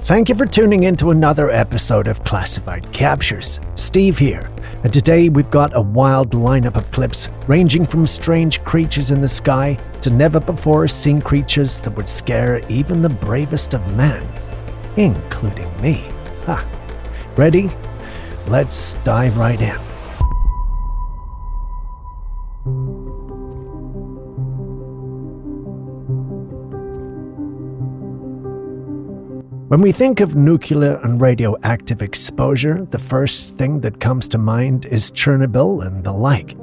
Thank you for tuning in to another episode of Classified Captures. Steve here, and today we've got a wild lineup of clips ranging from strange creatures in the sky to never-before-seen creatures that would scare even the bravest of men, including me. Ready? Let's dive right in. When we think of nuclear and radioactive exposure, the first thing that comes to mind is Chernobyl and the like.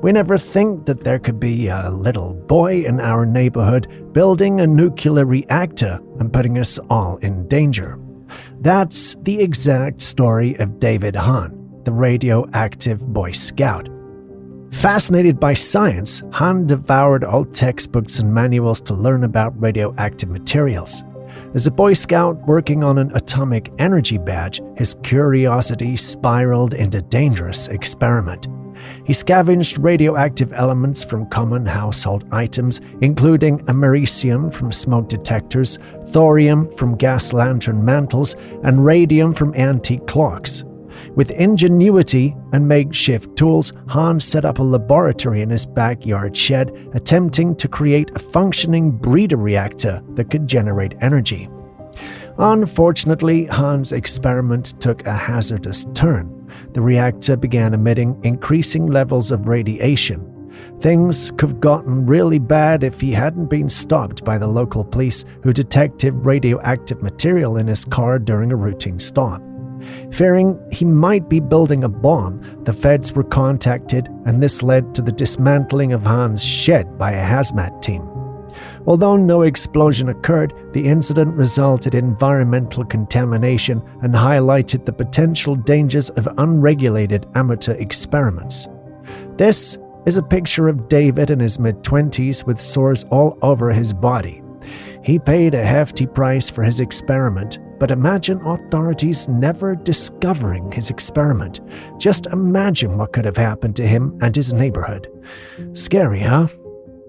We never think that there could be a little boy in our neighborhood building a nuclear reactor and putting us all in danger. That's the exact story of David Hahn, the radioactive Boy Scout. Fascinated by science, Hahn devoured old textbooks and manuals to learn about radioactive materials. As a Boy Scout working on an atomic energy badge, his curiosity spiraled into dangerous experiment. He scavenged radioactive elements from common household items, including americium from smoke detectors, thorium from gas lantern mantles, and radium from antique clocks. With ingenuity and makeshift tools, Hahn set up a laboratory in his backyard shed, attempting to create a functioning breeder reactor that could generate energy. Unfortunately, Hahn's experiment took a hazardous turn. The reactor began emitting increasing levels of radiation. Things could have gotten really bad if he hadn't been stopped by the local police, who detected radioactive material in his car during a routine stop. Fearing he might be building a bomb, the feds were contacted, and this led to the dismantling of Hahn's shed by a hazmat team. Although no explosion occurred, the incident resulted in environmental contamination and highlighted the potential dangers of unregulated amateur experiments. This is a picture of David in his mid-20s with sores all over his body. He paid a hefty price for his experiment, but imagine authorities never discovering his experiment. Just imagine what could have happened to him and his neighborhood. Scary, huh?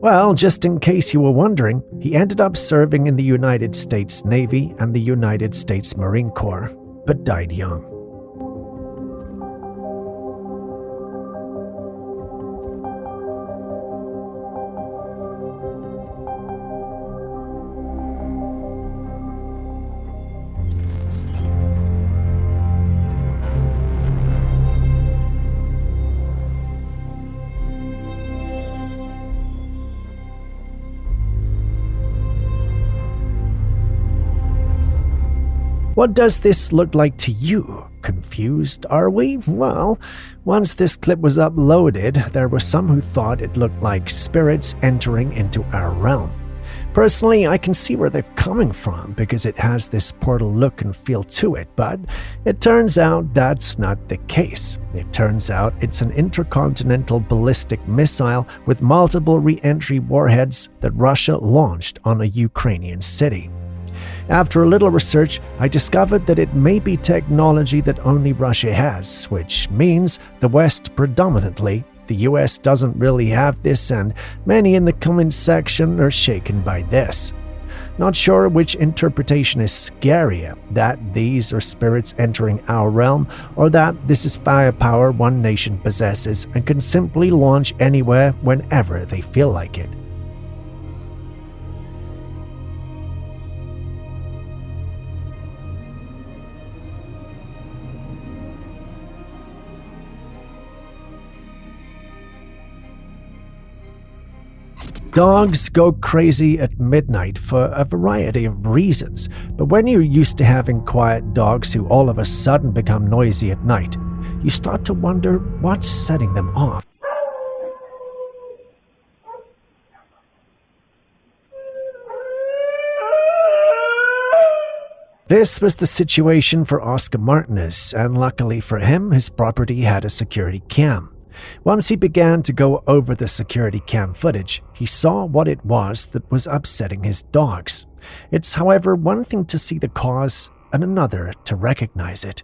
Well, just in case you were wondering, he ended up serving in the United States Navy and the United States Marine Corps, but died young. What does this look like to you? Confused, are we? Well, once this clip was uploaded, there were some who thought it looked like spirits entering into our realm. Personally, I can see where they're coming from because it has this portal look and feel to it, but it turns out that's not the case. It turns out it's an intercontinental ballistic missile with multiple re-entry warheads that Russia launched on a Ukrainian city. After a little research, I discovered that it may be technology that only Russia has, which means the West predominantly. The US doesn't really have this, and many in the comments section are shaken by this. Not sure which interpretation is scarier, that these are spirits entering our realm, or that this is firepower one nation possesses and can simply launch anywhere whenever they feel like it. Dogs go crazy at midnight for a variety of reasons, but when you're used to having quiet dogs who all of a sudden become noisy at night, you start to wonder what's setting them off. This was the situation for Oscar Martinez, and luckily for him, his property had a security cam. Once he began to go over the security cam footage, he saw what it was that was upsetting his dogs. It's, however, one thing to see the cause and another to recognize it.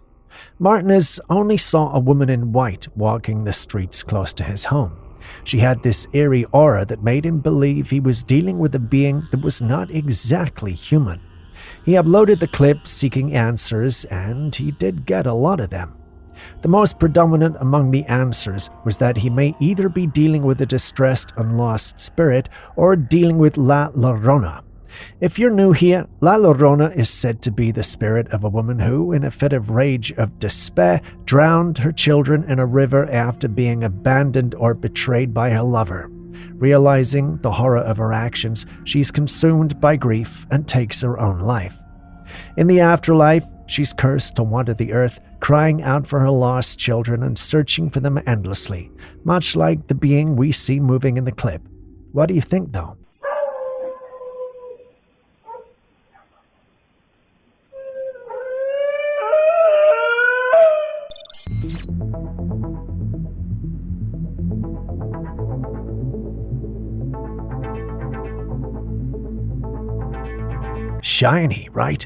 Martinez only saw a woman in white walking the streets close to his home. She had this eerie aura that made him believe he was dealing with a being that was not exactly human. He uploaded the clip seeking answers, and he did get a lot of them. The most predominant among the answers was that he may either be dealing with a distressed and lost spirit or dealing with La Llorona. If you're new here, La Llorona is said to be the spirit of a woman who, in a fit of rage of despair, drowned her children in a river after being abandoned or betrayed by her lover. Realizing the horror of her actions, she's consumed by grief and takes her own life. In the afterlife, she's cursed to wander the earth, crying out for her lost children and searching for them endlessly, much like the being we see moving in the clip. What do you think, though? Shiny, right?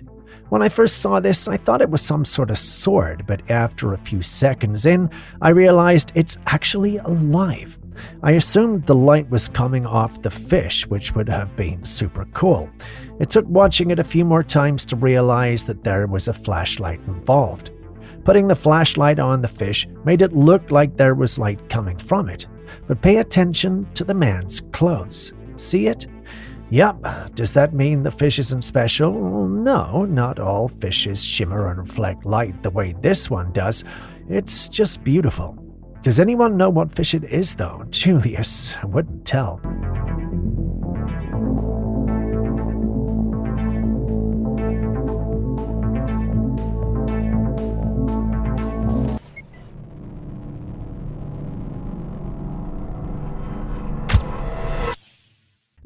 When I first saw this, I thought it was some sort of sword, but after a few seconds in, I realized it's actually alive. I assumed the light was coming off the fish, which would have been super cool. It took watching it a few more times to realize that there was a flashlight involved. Putting the flashlight on the fish made it look like there was light coming from it. But pay attention to the man's clothes. See it? Yep. Does that mean the fish isn't special? No, not all fishes shimmer and reflect light the way this one does. It's just beautiful. Does anyone know what fish it is, though? Julius wouldn't tell.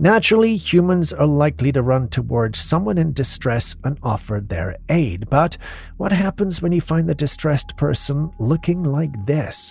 Naturally, humans are likely to run towards someone in distress and offer their aid. But what happens when you find the distressed person looking like this?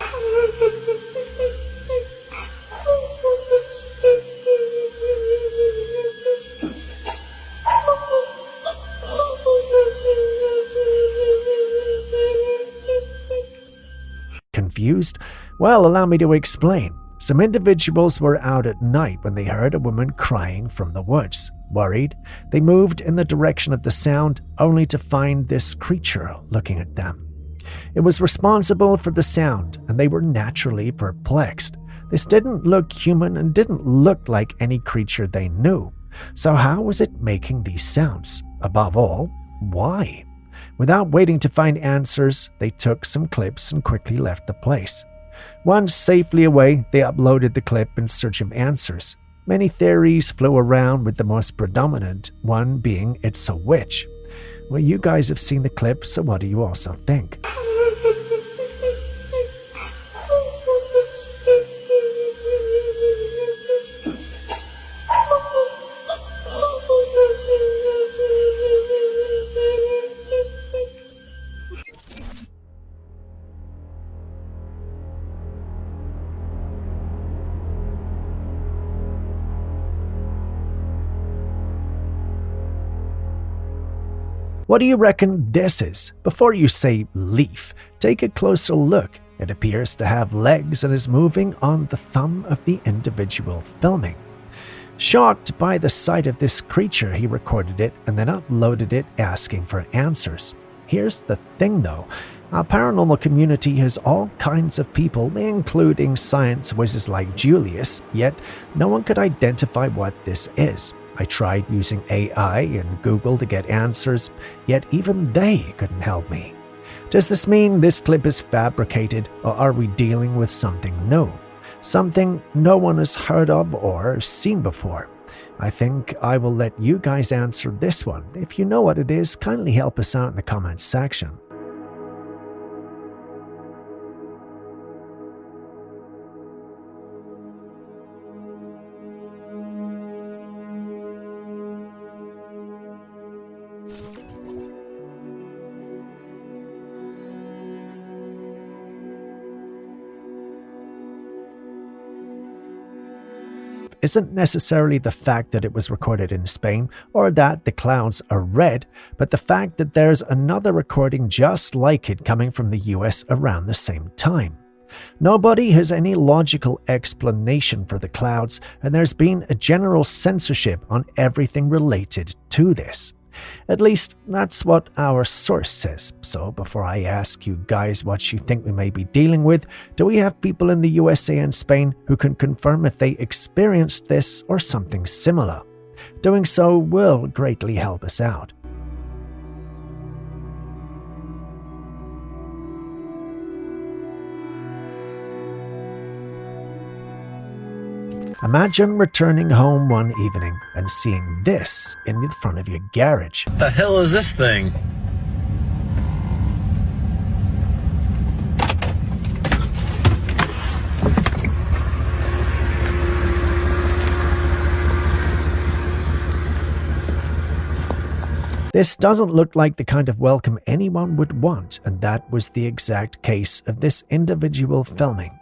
Confused? Well, allow me to explain. Some individuals were out at night when they heard a woman crying from the woods. Worried, they moved in the direction of the sound, only to find this creature looking at them. It was responsible for the sound, and they were naturally perplexed. This didn't look human and didn't look like any creature they knew. So how was it making these sounds? Above all, why? Without waiting to find answers, they took some clips and quickly left the place. Once safely away, they uploaded the clip in search of answers. Many theories flew around, with the most predominant one being it's a witch. Well, you guys have seen the clip, so what do you also think? What do you reckon this is? Before you say leaf, take a closer look. It appears to have legs and is moving on the thumb of the individual filming. Shocked by the sight of this creature, he recorded it and then uploaded it asking for answers. Here's the thing though, our paranormal community has all kinds of people, including science whizzes like Julius, yet no one could identify what this is. I tried using AI and Google to get answers, yet even they couldn't help me. Does this mean this clip is fabricated, or are we dealing with something new? Something no one has heard of or seen before? I think I will let you guys answer this one. If you know what it is, kindly help us out in the comments section. Isn't necessarily the fact that it was recorded in Spain or that the clouds are red, but the fact that there's another recording just like it coming from the US around the same time. Nobody has any logical explanation for the clouds, and there's been a general censorship on everything related to this. At least, that's what our source says. So before I ask you guys what you think we may be dealing with, do we have people in the USA and Spain who can confirm if they experienced this or something similar? Doing so will greatly help us out. Imagine returning home one evening and seeing this in the front of your garage. What the hell is this thing? This doesn't look like the kind of welcome anyone would want, and that was the exact case of this individual filming.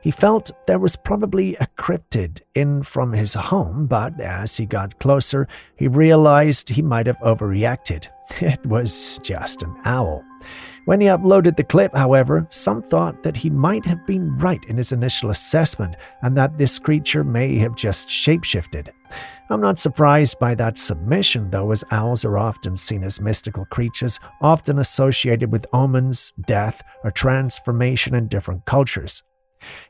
He felt there was probably a cryptid in from his home, but as he got closer, he realized he might have overreacted. It was just an owl. When he uploaded the clip, however, some thought that he might have been right in his initial assessment and that this creature may have just shapeshifted. I'm not surprised by that submission, though, as owls are often seen as mystical creatures, often associated with omens, death, or transformation in different cultures.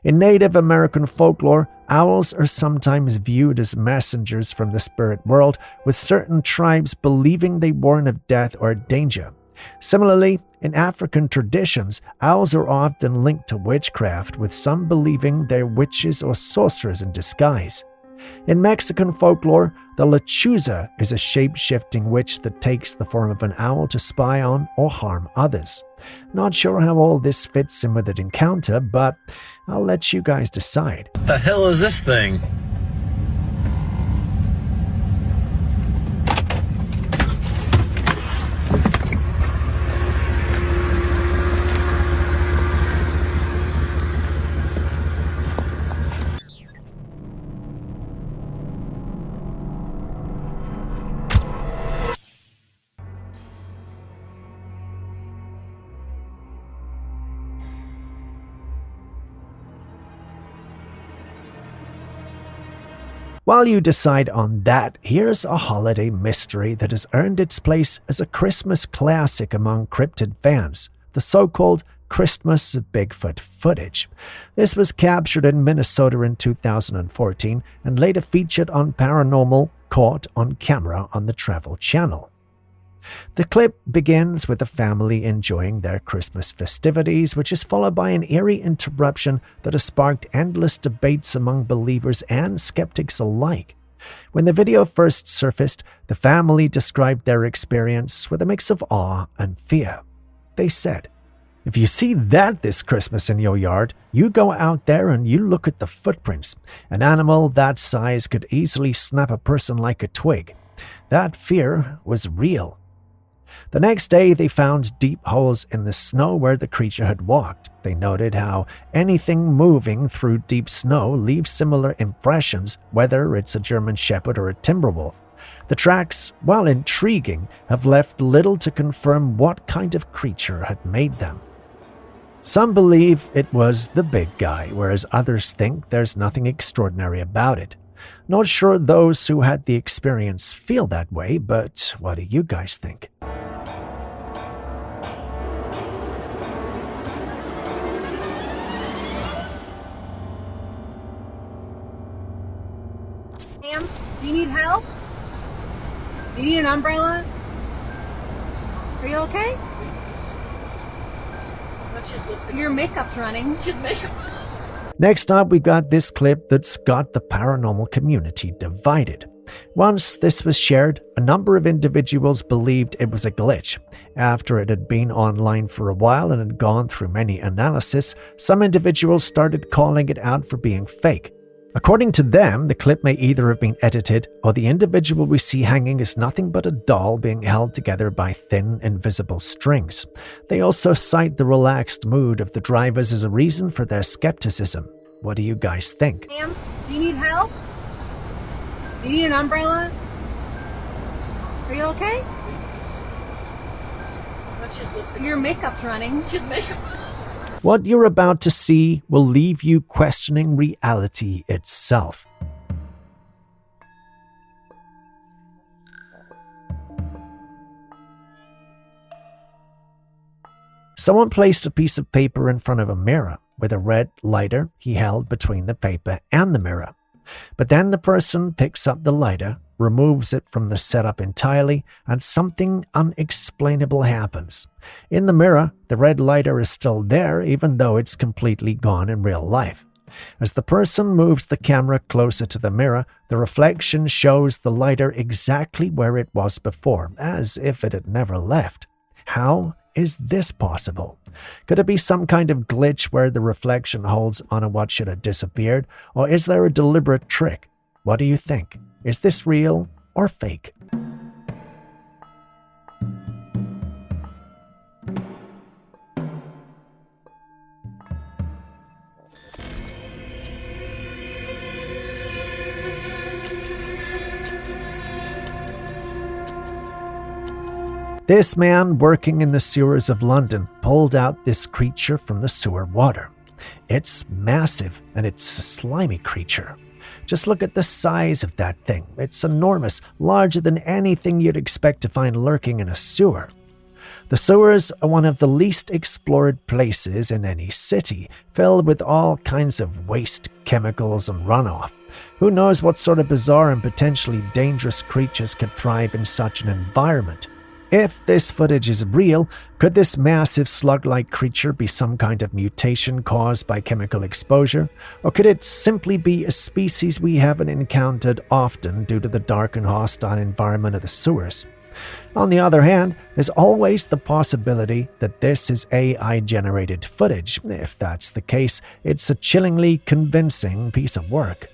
In Native American folklore, owls are sometimes viewed as messengers from the spirit world, with certain tribes believing they warn of death or danger. Similarly, in African traditions, owls are often linked to witchcraft, with some believing they're witches or sorcerers in disguise. In Mexican folklore, the lechuza is a shape-shifting witch that takes the form of an owl to spy on or harm others. Not sure how all this fits in with the encounter, but I'll let you guys decide. What the hell is this thing? While you decide on that, here's a holiday mystery that has earned its place as a Christmas classic among cryptid fans, the so-called Christmas Bigfoot footage. This was captured in Minnesota in 2014 and later featured on Paranormal Caught on Camera on the Travel Channel. The clip begins with the family enjoying their Christmas festivities, which is followed by an eerie interruption that has sparked endless debates among believers and skeptics alike. When the video first surfaced, the family described their experience with a mix of awe and fear. They said, "If you see that this Christmas in your yard, you go out there and you look at the footprints. An animal that size could easily snap a person like a twig. That fear was real." The next day, they found deep holes in the snow where the creature had walked. They noted how anything moving through deep snow leaves similar impressions, whether it's a German Shepherd or a timber wolf. The tracks, while intriguing, have left little to confirm what kind of creature had made them. Some believe it was the big guy, whereas others think there's nothing extraordinary about it. Not sure those who had the experience feel that way, but what do you guys think? Ma'am, do you need help? Do you need an umbrella? Are you okay? Your makeup's running. She's makeup. Next up, we got this clip that's got the paranormal community divided. Once this was shared, a number of individuals believed it was a glitch. After it had been online for a while and had gone through many analyses, some individuals started calling it out for being fake. According to them, the clip may either have been edited, or the individual we see hanging is nothing but a doll being held together by thin, invisible strings. They also cite the relaxed mood of the drivers as a reason for their skepticism. What do you guys think? Ma'am, do you need help? Do you need an umbrella? Are you okay? Your makeup's running. She's makeup. What you're about to see will leave you questioning reality itself. Someone placed a piece of paper in front of a mirror with a red lighter he held between the paper and the mirror. But then the person picks up the lighter, removes it from the setup entirely, and something unexplainable happens. In the mirror, the red lighter is still there even though it's completely gone in real life. As the person moves the camera closer to the mirror, the reflection shows the lighter exactly where it was before, as if it had never left. How is this possible? Could it be some kind of glitch where the reflection holds onto what should have disappeared, or is there a deliberate trick? What do you think? Is this real or fake? This man working in the sewers of London pulled out this creature from the sewer water. It's massive and it's a slimy creature. Just look at the size of that thing. It's enormous, larger than anything you'd expect to find lurking in a sewer. The sewers are one of the least explored places in any city, filled with all kinds of waste, chemicals, and runoff. Who knows what sort of bizarre and potentially dangerous creatures could thrive in such an environment? If this footage is real, could this massive slug-like creature be some kind of mutation caused by chemical exposure? Or could it simply be a species we haven't encountered often due to the dark and hostile environment of the sewers? On the other hand, there's always the possibility that this is AI-generated footage. If that's the case, it's a chillingly convincing piece of work.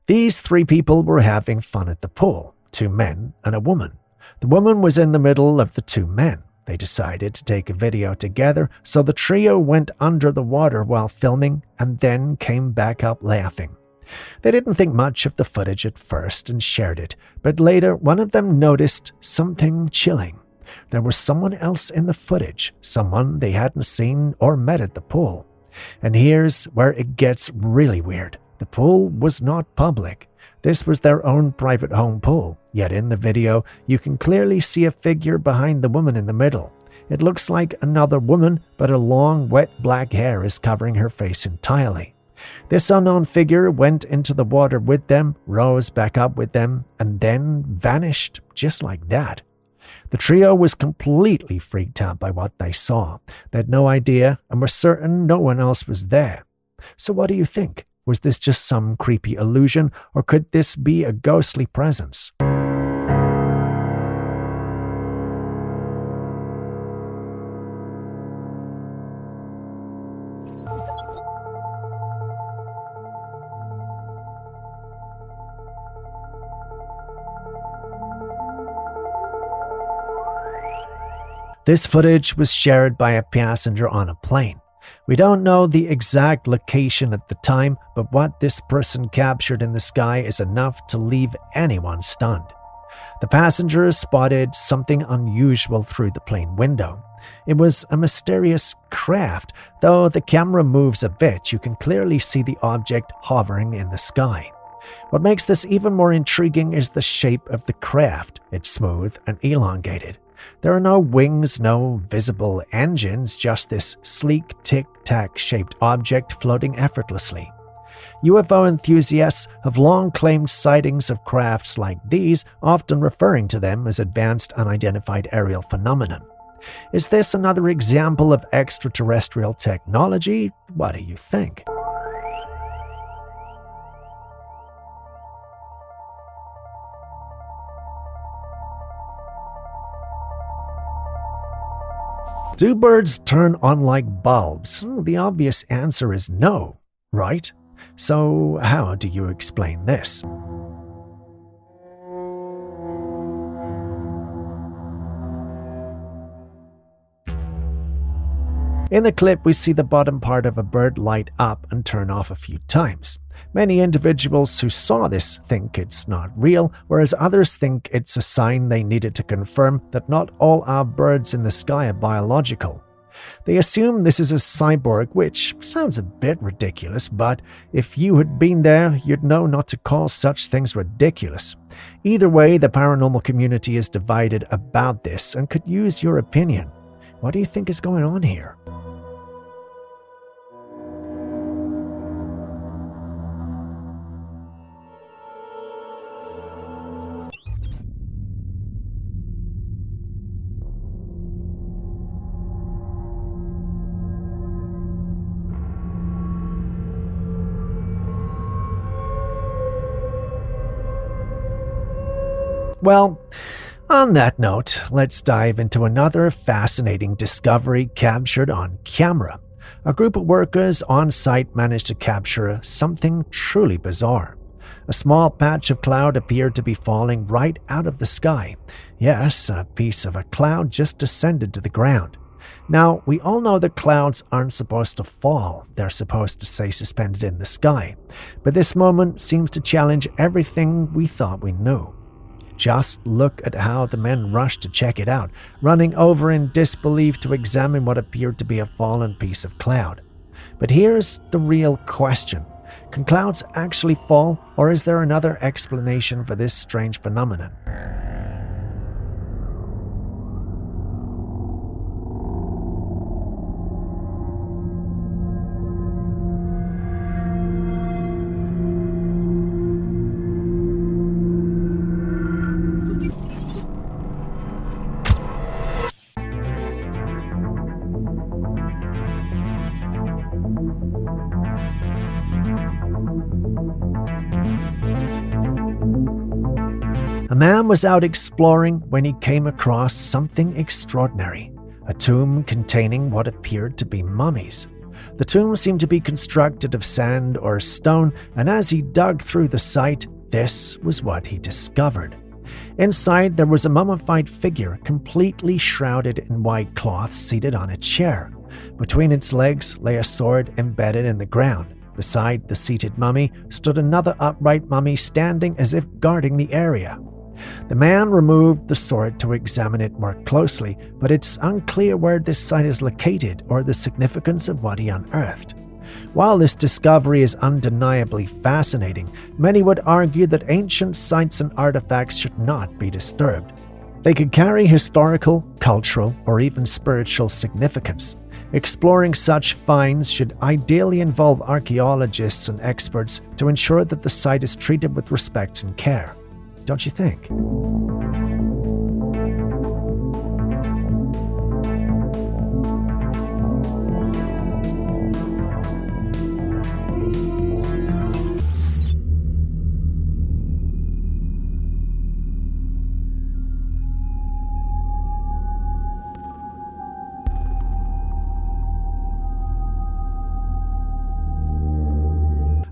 These three people were having fun at the pool, 2 men and a woman. The woman was in the middle of the 2 men. They decided to take a video together, so the trio went under the water while filming and then came back up laughing. They didn't think much of the footage at first and shared it, but later one of them noticed something chilling. There was someone else in the footage, someone they hadn't seen or met at the pool. And here's where it gets really weird. The pool was not public. This was their own private home pool, yet in the video, you can clearly see a figure behind the woman in the middle. It looks like another woman, but her long, wet black hair is covering her face entirely. This unknown figure went into the water with them, rose back up with them, and then vanished just like that. The trio was completely freaked out by what they saw. They had no idea and were certain no one else was there. So what do you think? Was this just some creepy illusion, or could this be a ghostly presence? This footage was shared by a passenger on a plane. We don't know the exact location at the time, but what this person captured in the sky is enough to leave anyone stunned. The passengers spotted something unusual through the plane window. It was a mysterious craft. Though the camera moves a bit, you can clearly see the object hovering in the sky. What makes this even more intriguing is the shape of the craft. It's smooth and elongated. There are no wings, no visible engines, just this sleek tic-tac shaped object floating effortlessly. UFO enthusiasts have long claimed sightings of crafts like these, often referring to them as advanced unidentified aerial phenomenon. Is this another example of extraterrestrial technology? What do you think? Do birds turn on like bulbs? The obvious answer is no, right? So how do you explain this? In the clip, we see the bottom part of a bird light up and turn off a few times. Many individuals who saw this think it's not real, whereas others think it's a sign they needed to confirm that not all our birds in the sky are biological. They assume this is a cyborg, which sounds a bit ridiculous, but if you had been there, you'd know not to call such things ridiculous. Either way, the paranormal community is divided about this and could use your opinion. What do you think is going on here? Well, on that note, let's dive into another fascinating discovery captured on camera. A group of workers on site managed to capture something truly bizarre. A small patch of cloud appeared to be falling right out of the sky. Yes, a piece of a cloud just descended to the ground. Now, we all know that clouds aren't supposed to fall, they're supposed to stay suspended in the sky. But this moment seems to challenge everything we thought we knew. Just look at how the men rushed to check it out, running over in disbelief to examine what appeared to be a fallen piece of cloud. But here's the real question. Can clouds actually fall, or is there another explanation for this strange phenomenon? A man was out exploring when he came across something extraordinary, a tomb containing what appeared to be mummies. The tomb seemed to be constructed of sand or stone, and as he dug through the site, this was what he discovered. Inside, there was a mummified figure completely shrouded in white cloth seated on a chair. Between its legs lay a sword embedded in the ground. Beside the seated mummy stood another upright mummy standing as if guarding the area. The man removed the sword to examine it more closely, but it's unclear where this site is located or the significance of what he unearthed. While this discovery is undeniably fascinating, many would argue that ancient sites and artifacts should not be disturbed. They could carry historical, cultural, or even spiritual significance. Exploring such finds should ideally involve archaeologists and experts to ensure that the site is treated with respect and care. Don't you think?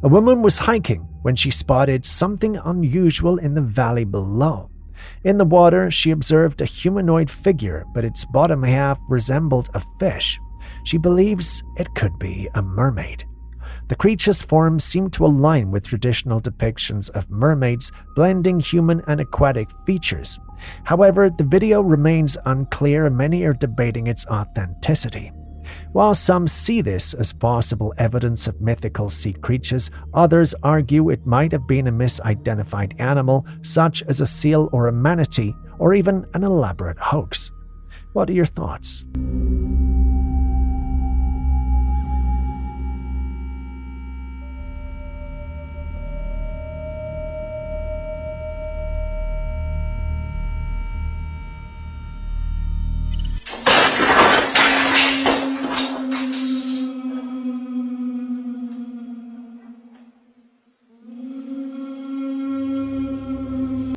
A woman was hiking when she spotted something unusual in the valley below. In the water, she observed a humanoid figure, but its bottom half resembled a fish. She believes it could be a mermaid. The creature's form seemed to align with traditional depictions of mermaids, blending human and aquatic features. However, the video remains unclear and many are debating its authenticity. While some see this as possible evidence of mythical sea creatures, others argue it might have been a misidentified animal, such as a seal or a manatee, or even an elaborate hoax. What are your thoughts?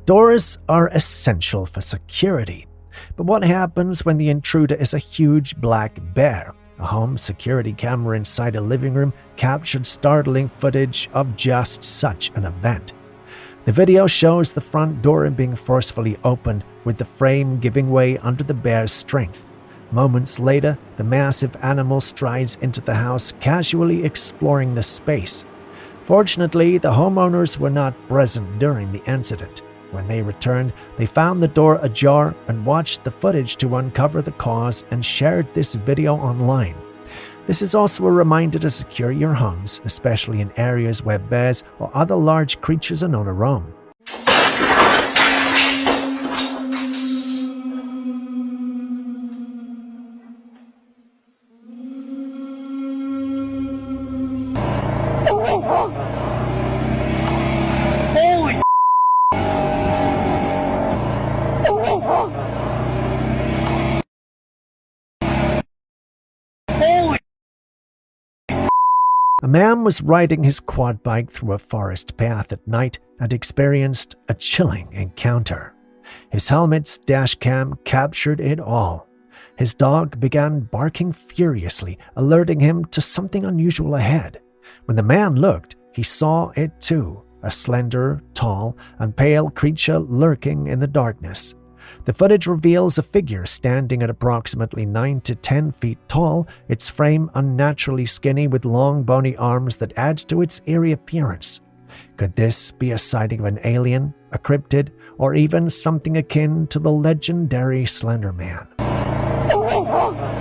Doors are essential for security. But what happens when the intruder is a huge black bear? A home security camera inside a living room captured startling footage of just such an event. The video shows the front door being forcefully opened, with the frame giving way under the bear's strength. Moments later, the massive animal strides into the house, casually exploring the space. Fortunately, the homeowners were not present during the incident. When they returned, they found the door ajar and watched the footage to uncover the cause and shared this video online. This is also a reminder to secure your homes, especially in areas where bears or other large creatures are known to roam. Holy! Holy! A man was riding his quad bike through a forest path at night and experienced a chilling encounter. His helmet's dash cam captured it all. His dog began barking furiously, alerting him to something unusual ahead. When the man looked, he saw it too, a slender, tall, and pale creature lurking in the darkness. The footage reveals a figure standing at approximately 9 to 10 feet tall, its frame unnaturally skinny with long bony arms that add to its eerie appearance. Could this be a sighting of an alien, a cryptid, or even something akin to the legendary Slender Man? Holy! Holy!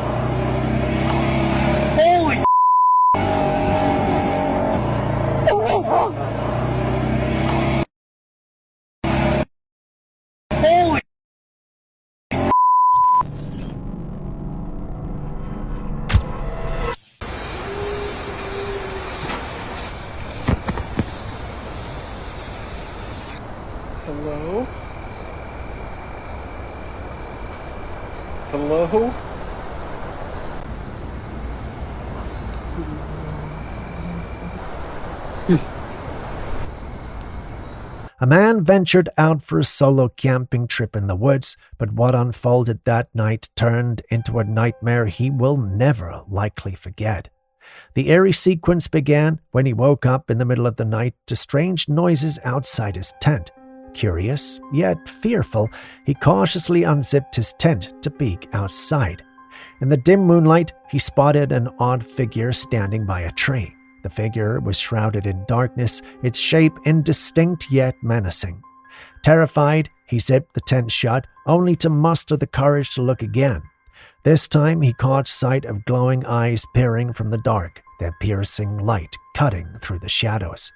Hello? Hello? A man ventured out for a solo camping trip in the woods, but what unfolded that night turned into a nightmare he will never likely forget. The eerie sequence began when he woke up in the middle of the night to strange noises outside his tent. Curious, yet fearful, he cautiously unzipped his tent to peek outside. In the dim moonlight, he spotted an odd figure standing by a tree. The figure was shrouded in darkness, its shape indistinct yet menacing. Terrified, he zipped the tent shut, only to muster the courage to look again. This time he caught sight of glowing eyes peering from the dark, their piercing light cutting through the shadows.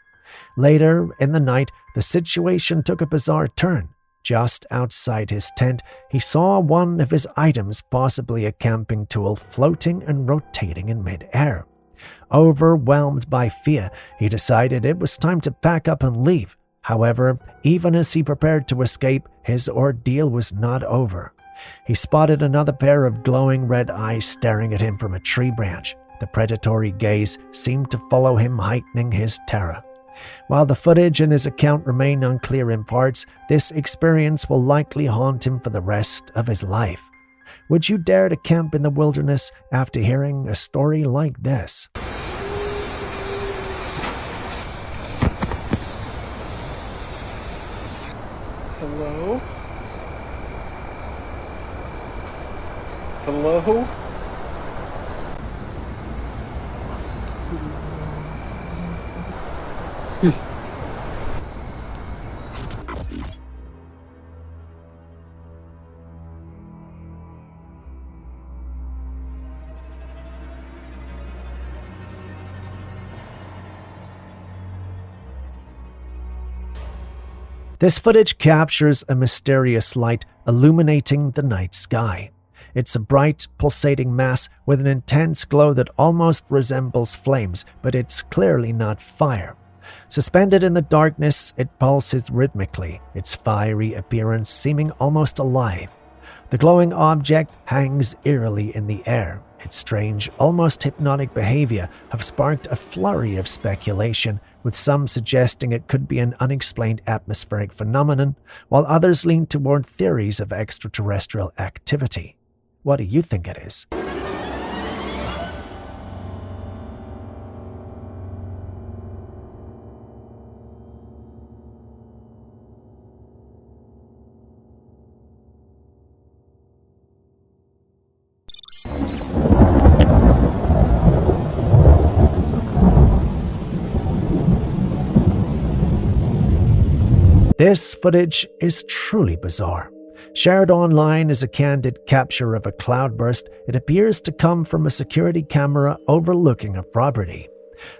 Later in the night, the situation took a bizarre turn. Just outside his tent, he saw one of his items, possibly a camping tool, floating and rotating in mid-air. Overwhelmed by fear, he decided it was time to pack up and leave. However, even as he prepared to escape, his ordeal was not over. He spotted another pair of glowing red eyes staring at him from a tree branch. The predatory gaze seemed to follow him, heightening his terror. While the footage in his account remain unclear in parts, this experience will likely haunt him for the rest of his life. Would you dare to camp in the wilderness after hearing a story like this? Hello? Hello? This footage captures a mysterious light illuminating the night sky. It's a bright, pulsating mass with an intense glow that almost resembles flames, but it's clearly not fire. Suspended in the darkness, it pulses rhythmically, its fiery appearance seeming almost alive. The glowing object hangs eerily in the air. Its strange, almost hypnotic behavior have sparked a flurry of speculation, with some suggesting it could be an unexplained atmospheric phenomenon, while others lean toward theories of extraterrestrial activity. What do you think it is? This footage is truly bizarre. Shared online as a candid capture of a cloudburst, it appears to come from a security camera overlooking a property.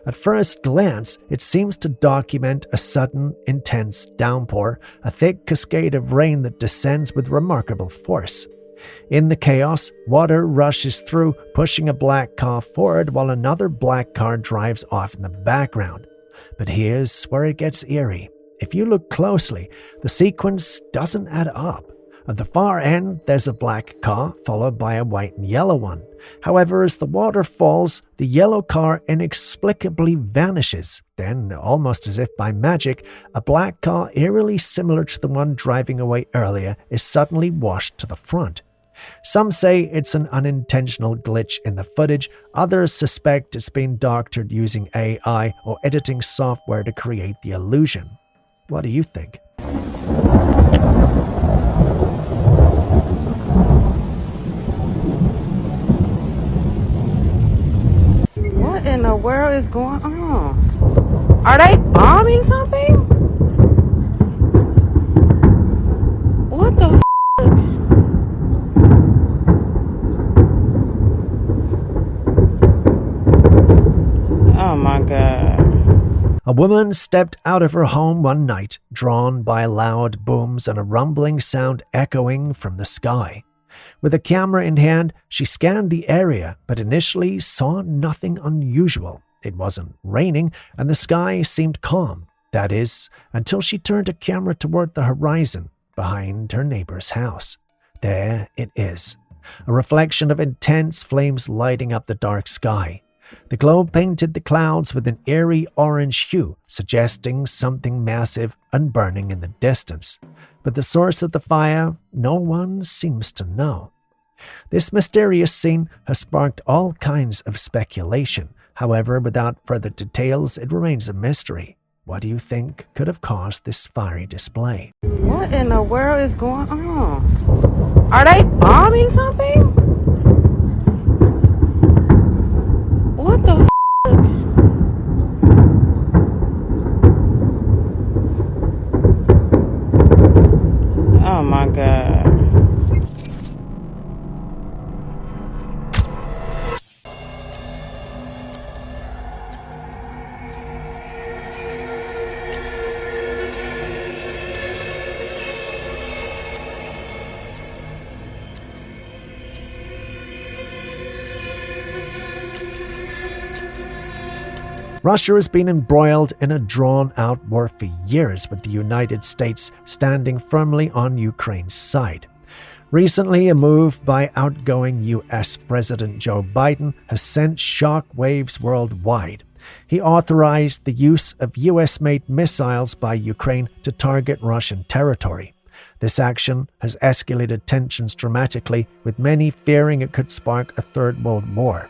At first glance, it seems to document a sudden, intense downpour, a thick cascade of rain that descends with remarkable force. In the chaos, water rushes through, pushing a black car forward while another black car drives off in the background. But here's where it gets eerie. If you look closely, the sequence doesn't add up. At the far end, there's a black car, followed by a white and yellow one. However, as the water falls, the yellow car inexplicably vanishes. Then, almost as if by magic, a black car eerily similar to the one driving away earlier is suddenly washed to the front. Some say it's an unintentional glitch in the footage, others suspect it's been doctored using AI or editing software to create the illusion. What do you think? What in the world is going on? Are they bombing something? What the f***? Oh my God. A woman stepped out of her home one night, drawn by loud booms and a rumbling sound echoing from the sky. With a camera in hand, she scanned the area, but initially saw nothing unusual. It wasn't raining, and the sky seemed calm. That is, until she turned a camera toward the horizon, behind her neighbor's house. There it is, a reflection of intense flames lighting up the dark sky. The glow painted the clouds with an eerie orange hue, suggesting something massive and burning in the distance. But the source of the fire, no one seems to know. This mysterious scene has sparked all kinds of speculation. However, without further details, it remains a mystery. What do you think could have caused this fiery display? What in the world is going on? Are they bombing something? What the f***? Oh my God. Russia has been embroiled in a drawn-out war for years, with the United States standing firmly on Ukraine's side. Recently, a move by outgoing U.S. President Joe Biden has sent shock waves worldwide. He authorized the use of U.S.-made missiles by Ukraine to target Russian territory. This action has escalated tensions dramatically, with many fearing it could spark a third world war.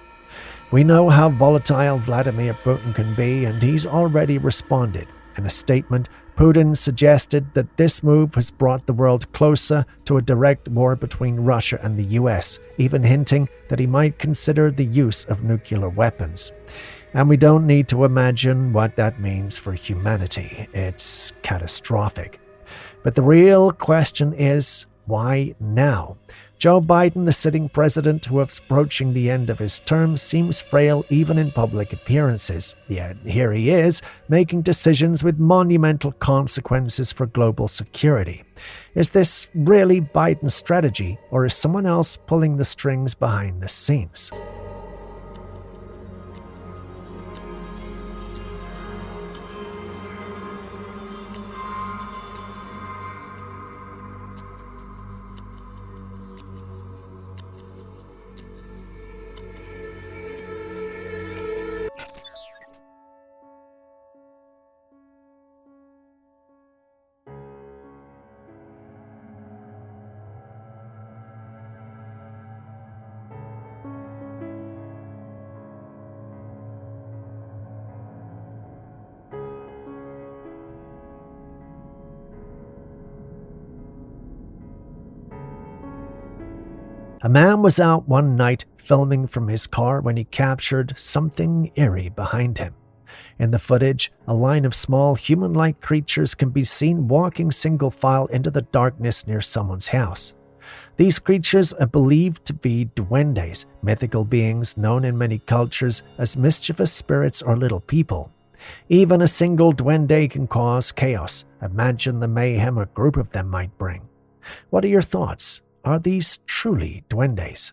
We know how volatile Vladimir Putin can be, and he's already responded. In a statement, Putin suggested that this move has brought the world closer to a direct war between Russia and the US, even hinting that he might consider the use of nuclear weapons. And we don't need to imagine what that means for humanity. It's catastrophic. But the real question is, why now? Joe Biden, the sitting president who is approaching the end of his term, seems frail even in public appearances. Yet here he is, making decisions with monumental consequences for global security. Is this really Biden's strategy, or is someone else pulling the strings behind the scenes? A man was out one night filming from his car when he captured something eerie behind him. In the footage, a line of small human-like creatures can be seen walking single file into the darkness near someone's house. These creatures are believed to be duendes, mythical beings known in many cultures as mischievous spirits or little people. Even a single duende can cause chaos. Imagine the mayhem a group of them might bring. What are your thoughts? Are these truly duendes?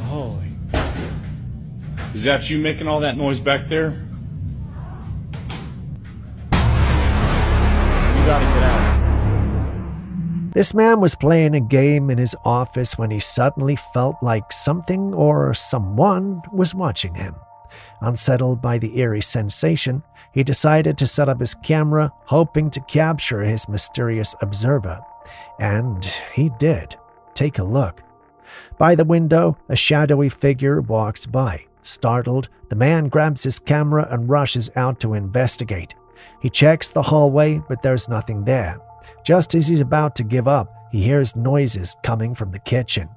Holy. Is that you making all that noise back there? You gotta get out. This man was playing a game in his office when he suddenly felt like something or someone was watching him. Unsettled by the eerie sensation, he decided to set up his camera, hoping to capture his mysterious observer. And he did. Take a look. By the window, a shadowy figure walks by. Startled, the man grabs his camera and rushes out to investigate. He checks the hallway, but there's nothing there. Just as he's about to give up, he hears noises coming from the kitchen.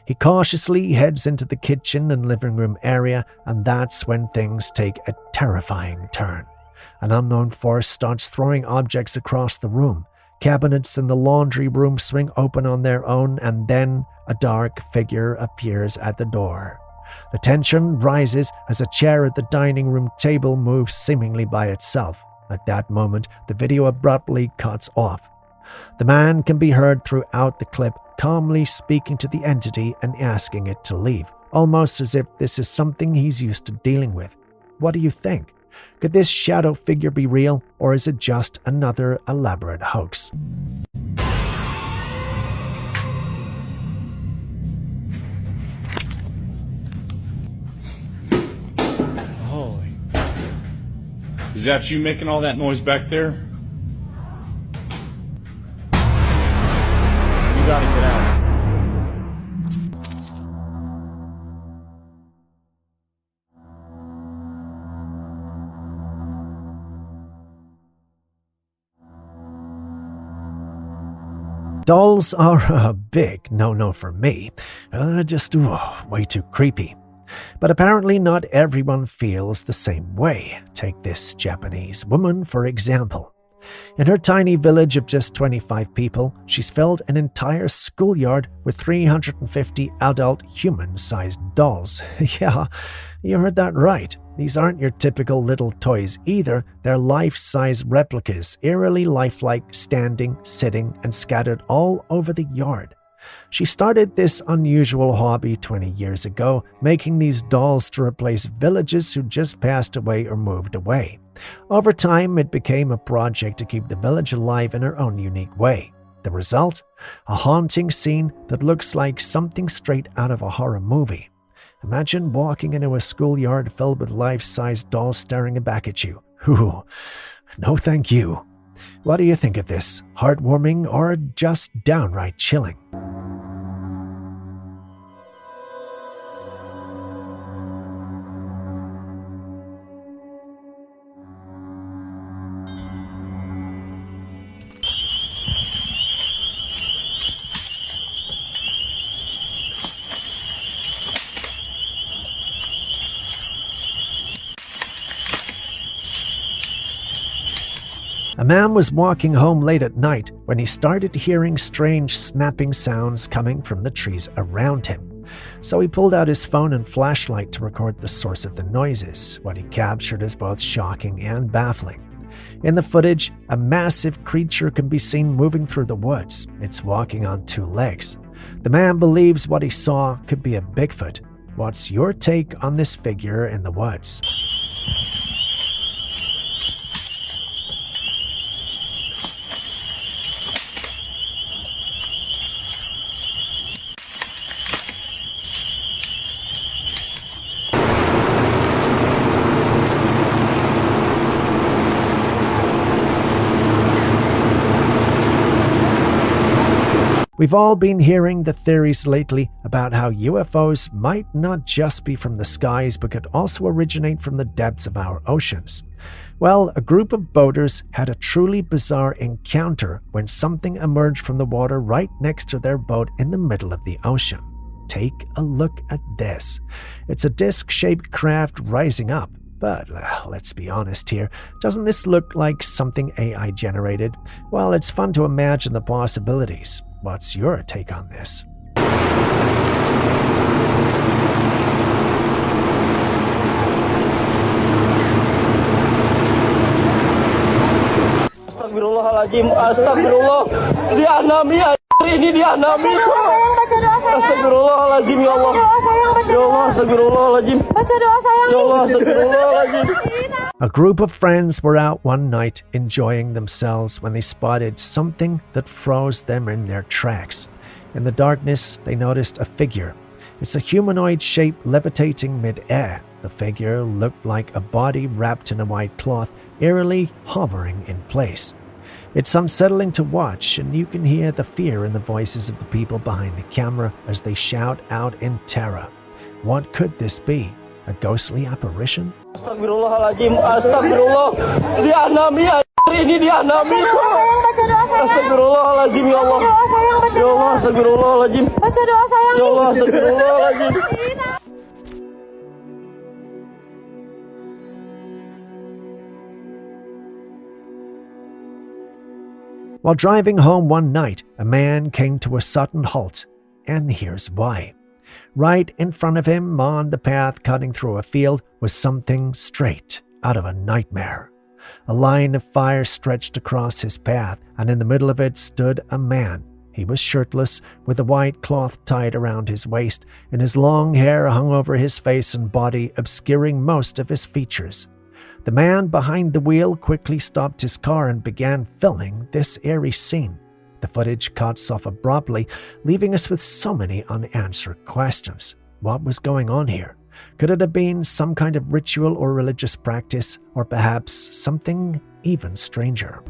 He cautiously heads into the kitchen and living room area, and that's when things take a terrifying turn. An unknown force starts throwing objects across the room. Cabinets in the laundry room swing open on their own, and then a dark figure appears at the door. The tension rises as a chair at the dining room table moves seemingly by itself. At that moment, the video abruptly cuts off. The man can be heard throughout the clip, calmly speaking to the entity and asking it to leave, almost as if this is something he's used to dealing with. What do you think? Could this shadow figure be real, or is it just another elaborate hoax? Holy. Is that you making all that noise back there? You gotta get out. Dolls are a big no-no for me. Just way too creepy. But apparently not everyone feels the same way. Take this Japanese woman, for example. In her tiny village of just 25 people, she's filled an entire schoolyard with 350 adult human-sized dolls. Yeah, you heard that right. These aren't your typical little toys either. They're life-size replicas, eerily lifelike, standing, sitting, and scattered all over the yard. She started this unusual hobby 20 years ago, making these dolls to replace villagers who just passed away or moved away. Over time, it became a project to keep the village alive in her own unique way. The result? A haunting scene that looks like something straight out of a horror movie. Imagine walking into a schoolyard filled with life-size dolls staring back at you. Ooh, no thank you. What do you think of this? Heartwarming or just downright chilling? A man was walking home late at night when he started hearing strange snapping sounds coming from the trees around him. So he pulled out his phone and flashlight to record the source of the noises. What he captured is both shocking and baffling. In the footage, a massive creature can be seen moving through the woods. It's walking on two legs. The man believes what he saw could be a Bigfoot. What's your take on this figure in the woods? We've all been hearing the theories lately about how UFOs might not just be from the skies but could also originate from the depths of our oceans. Well, a group of boaters had a truly bizarre encounter when something emerged from the water right next to their boat in the middle of the ocean. Take a look at this. It's a disc-shaped craft rising up. But let's be honest here, doesn't this look like something AI generated? Well, it's fun to imagine the possibilities. What's your take on this? Astagfirullahaladzim, astagfirullah. Dianami, ini dianami. Astagfirullahaladzim, ya Allah. Ya Allah, astagfirullahaladzim. Ya Allah, astagfirullahaladzim. A group of friends were out one night enjoying themselves when they spotted something that froze them in their tracks. In the darkness, they noticed a figure. It's a humanoid shape levitating mid-air. The figure looked like a body wrapped in a white cloth, eerily hovering in place. It's unsettling to watch, and you can hear the fear in the voices of the people behind the camera as they shout out in terror. What could this be? A ghostly apparition? Astagfirullahaladzim, astagfirullah. Dianami, ini dianami. Astagfirullahaladzim, ya Allah. Ya Allah, astagfirullahaladzim. Ya Allah, astagfirullahaladzim. While driving home one night, a man came to a sudden halt, and here's why. Right in front of him, on the path cutting through a field, was something straight out of a nightmare. A line of fire stretched across his path, and in the middle of it stood a man. He was shirtless, with a white cloth tied around his waist, and his long hair hung over his face and body, obscuring most of his features. The man behind the wheel quickly stopped his car and began filming this eerie scene. The footage cuts off abruptly, leaving us with so many unanswered questions. What was going on here? Could it have been some kind of ritual or religious practice, or perhaps something even stranger?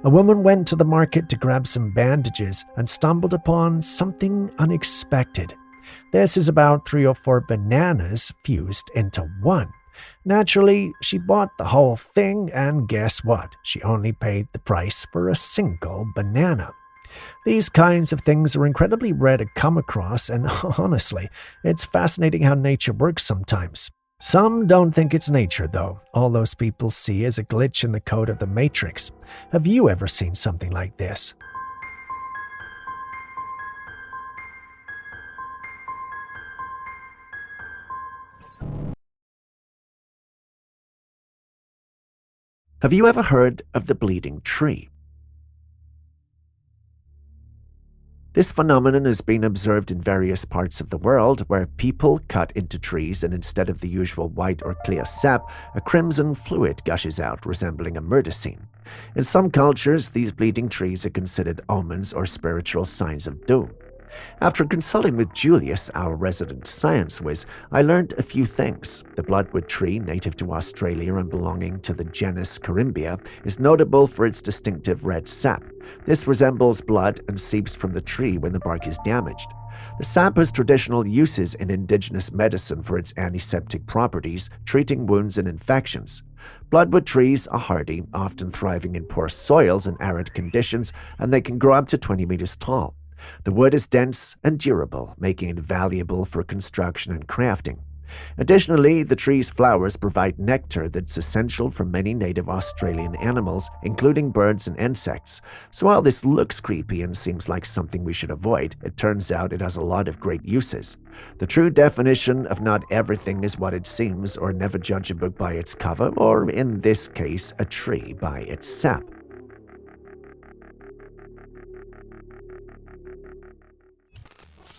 A woman went to the market to grab some bandages and stumbled upon something unexpected. This is about 3 or 4 bananas fused into one. Naturally, she bought the whole thing, and guess what? She only paid the price for a single banana. These kinds of things are incredibly rare to come across, and honestly, it's fascinating how nature works sometimes. Some don't think it's nature, though. All those people see is a glitch in the code of the Matrix. Have you ever seen something like this? Have you ever heard of the bleeding tree? This phenomenon has been observed in various parts of the world where people cut into trees and instead of the usual white or clear sap, a crimson fluid gushes out, resembling a murder scene. In some cultures, these bleeding trees are considered omens or spiritual signs of doom. After consulting with Julius, our resident science whiz, I learned a few things. The bloodwood tree, native to Australia and belonging to the genus Corymbia, is notable for its distinctive red sap. This resembles blood and seeps from the tree when the bark is damaged. The sap has traditional uses in indigenous medicine for its antiseptic properties, treating wounds and infections. Bloodwood trees are hardy, often thriving in poor soils and arid conditions, and they can grow up to 20 meters tall. The wood is dense and durable, making it valuable for construction and crafting. Additionally, the tree's flowers provide nectar that's essential for many native Australian animals, including birds and insects. So while this looks creepy and seems like something we should avoid, it turns out it has a lot of great uses. The true definition of not everything is what it seems, or never judge a book by its cover, or in this case, a tree by its sap.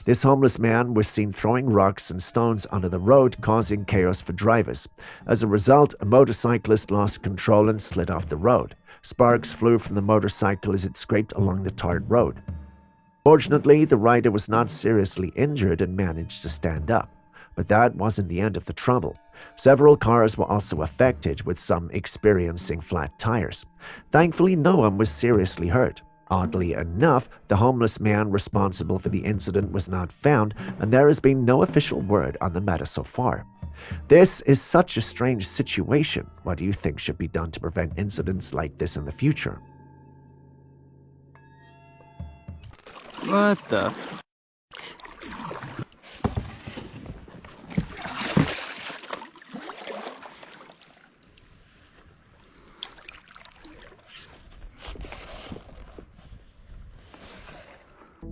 This homeless man was seen throwing rocks and stones onto the road, causing chaos for drivers. As a result, a motorcyclist lost control and slid off the road. Sparks flew from the motorcycle as it scraped along the tarred road. Fortunately, the rider was not seriously injured and managed to stand up. But that wasn't the end of the trouble. Several cars were also affected, with some experiencing flat tires. Thankfully, no one was seriously hurt. Oddly enough, the homeless man responsible for the incident was not found, and there has been no official word on the matter so far. This is such a strange situation. What do you think should be done to prevent incidents like this in the future? What the?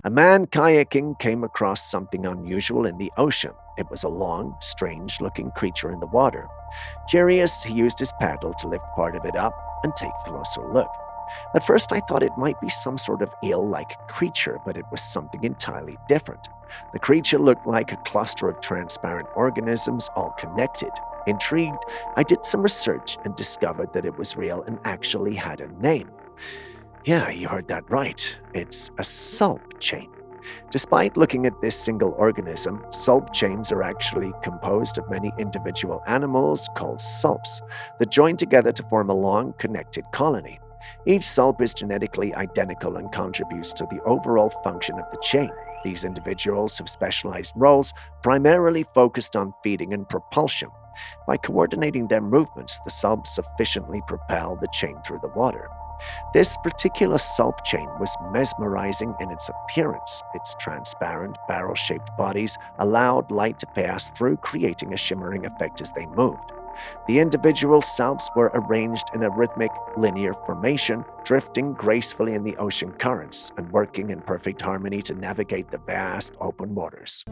A man kayaking came across something unusual in the ocean. It was a long, strange-looking creature in the water. Curious, he used his paddle to lift part of it up and take a closer look. At first, I thought it might be some sort of eel-like creature, but it was something entirely different. The creature looked like a cluster of transparent organisms all connected. Intrigued, I did some research and discovered that it was real and actually had a name. Yeah, you heard that right. It's a sulp chain. Despite looking at this single organism, sulp chains are actually composed of many individual animals called sulps that join together to form a long, connected colony. Each sulp is genetically identical and contributes to the overall function of the chain. These individuals have specialized roles, primarily focused on feeding and propulsion. By coordinating their movements, the sulps efficiently propel the chain through the water. This particular sulp chain was mesmerizing in its appearance. Its transparent, barrel-shaped bodies allowed light to pass through, creating a shimmering effect as they moved. The individual sulps were arranged in a rhythmic, linear formation, drifting gracefully in the ocean currents and working in perfect harmony to navigate the vast open waters.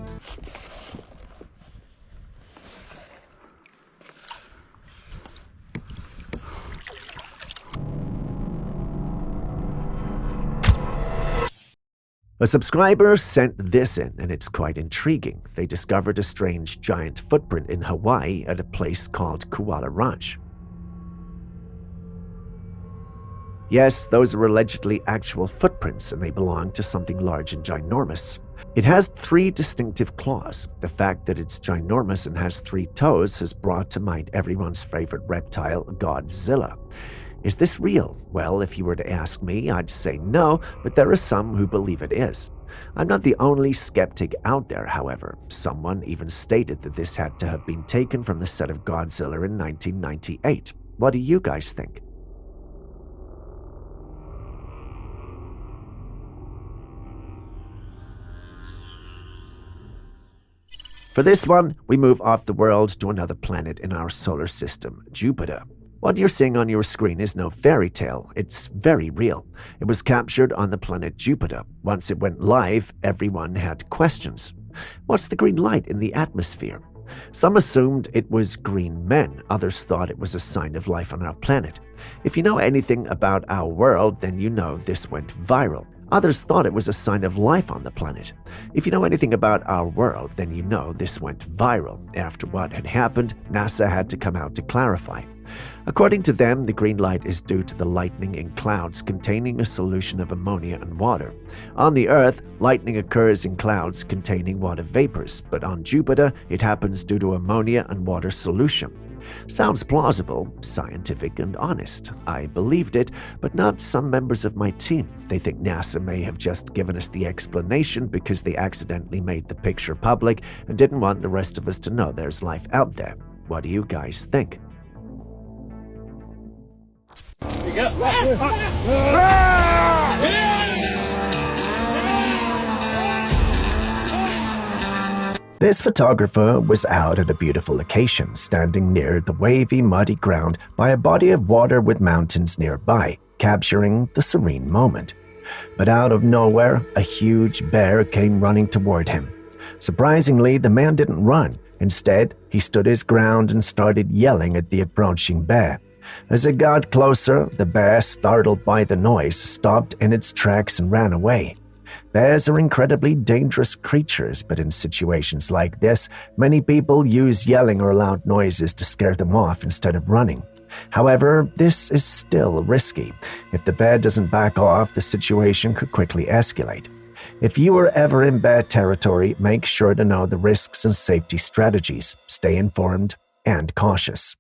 A subscriber sent this in, and it's quite intriguing. They discovered a strange giant footprint in Hawaii at a place called Koala Ranch. Yes, those are allegedly actual footprints, and they belong to something large and ginormous. It has 3 distinctive claws. The fact that it's ginormous and has 3 toes has brought to mind everyone's favorite reptile, Godzilla. Is this real? Well, if you were to ask me, I'd say no, but there are some who believe it is. I'm not the only skeptic out there, however. Someone even stated that this had to have been taken from the set of Godzilla in 1998. What do you guys think? For this one, we move off the world to another planet in our solar system, Jupiter. What you're seeing on your screen is no fairy tale, it's very real. It was captured on the planet Jupiter. Once it went live, everyone had questions. What's the green light in the atmosphere? Some assumed it was green men, others thought it was a sign of life on our planet. If you know anything about our world, then you know this went viral. Others thought it was a sign of life on the planet. If you know anything about our world, then you know this went viral. After what had happened, NASA had to come out to clarify. According to them, the green light is due to the lightning in clouds containing a solution of ammonia and water. On the Earth, lightning occurs in clouds containing water vapors, but on Jupiter, it happens due to ammonia and water solution. Sounds plausible, scientific, and honest. I believed it, but not some members of my team. They think NASA may have just given us the explanation because they accidentally made the picture public and didn't want the rest of us to know there's life out there. What do you guys think? This photographer was out at a beautiful location, standing near the wavy, muddy ground by a body of water with mountains nearby, capturing the serene moment. But out of nowhere, a huge bear came running toward him. Surprisingly, the man didn't run. Instead, he stood his ground and started yelling at the approaching bear. As it got closer, the bear, startled by the noise, stopped in its tracks and ran away. Bears are incredibly dangerous creatures, but in situations like this, many people use yelling or loud noises to scare them off instead of running. However, this is still risky. If the bear doesn't back off, the situation could quickly escalate. If you are ever in bad territory, make sure to know the risks and safety strategies. Stay informed and cautious.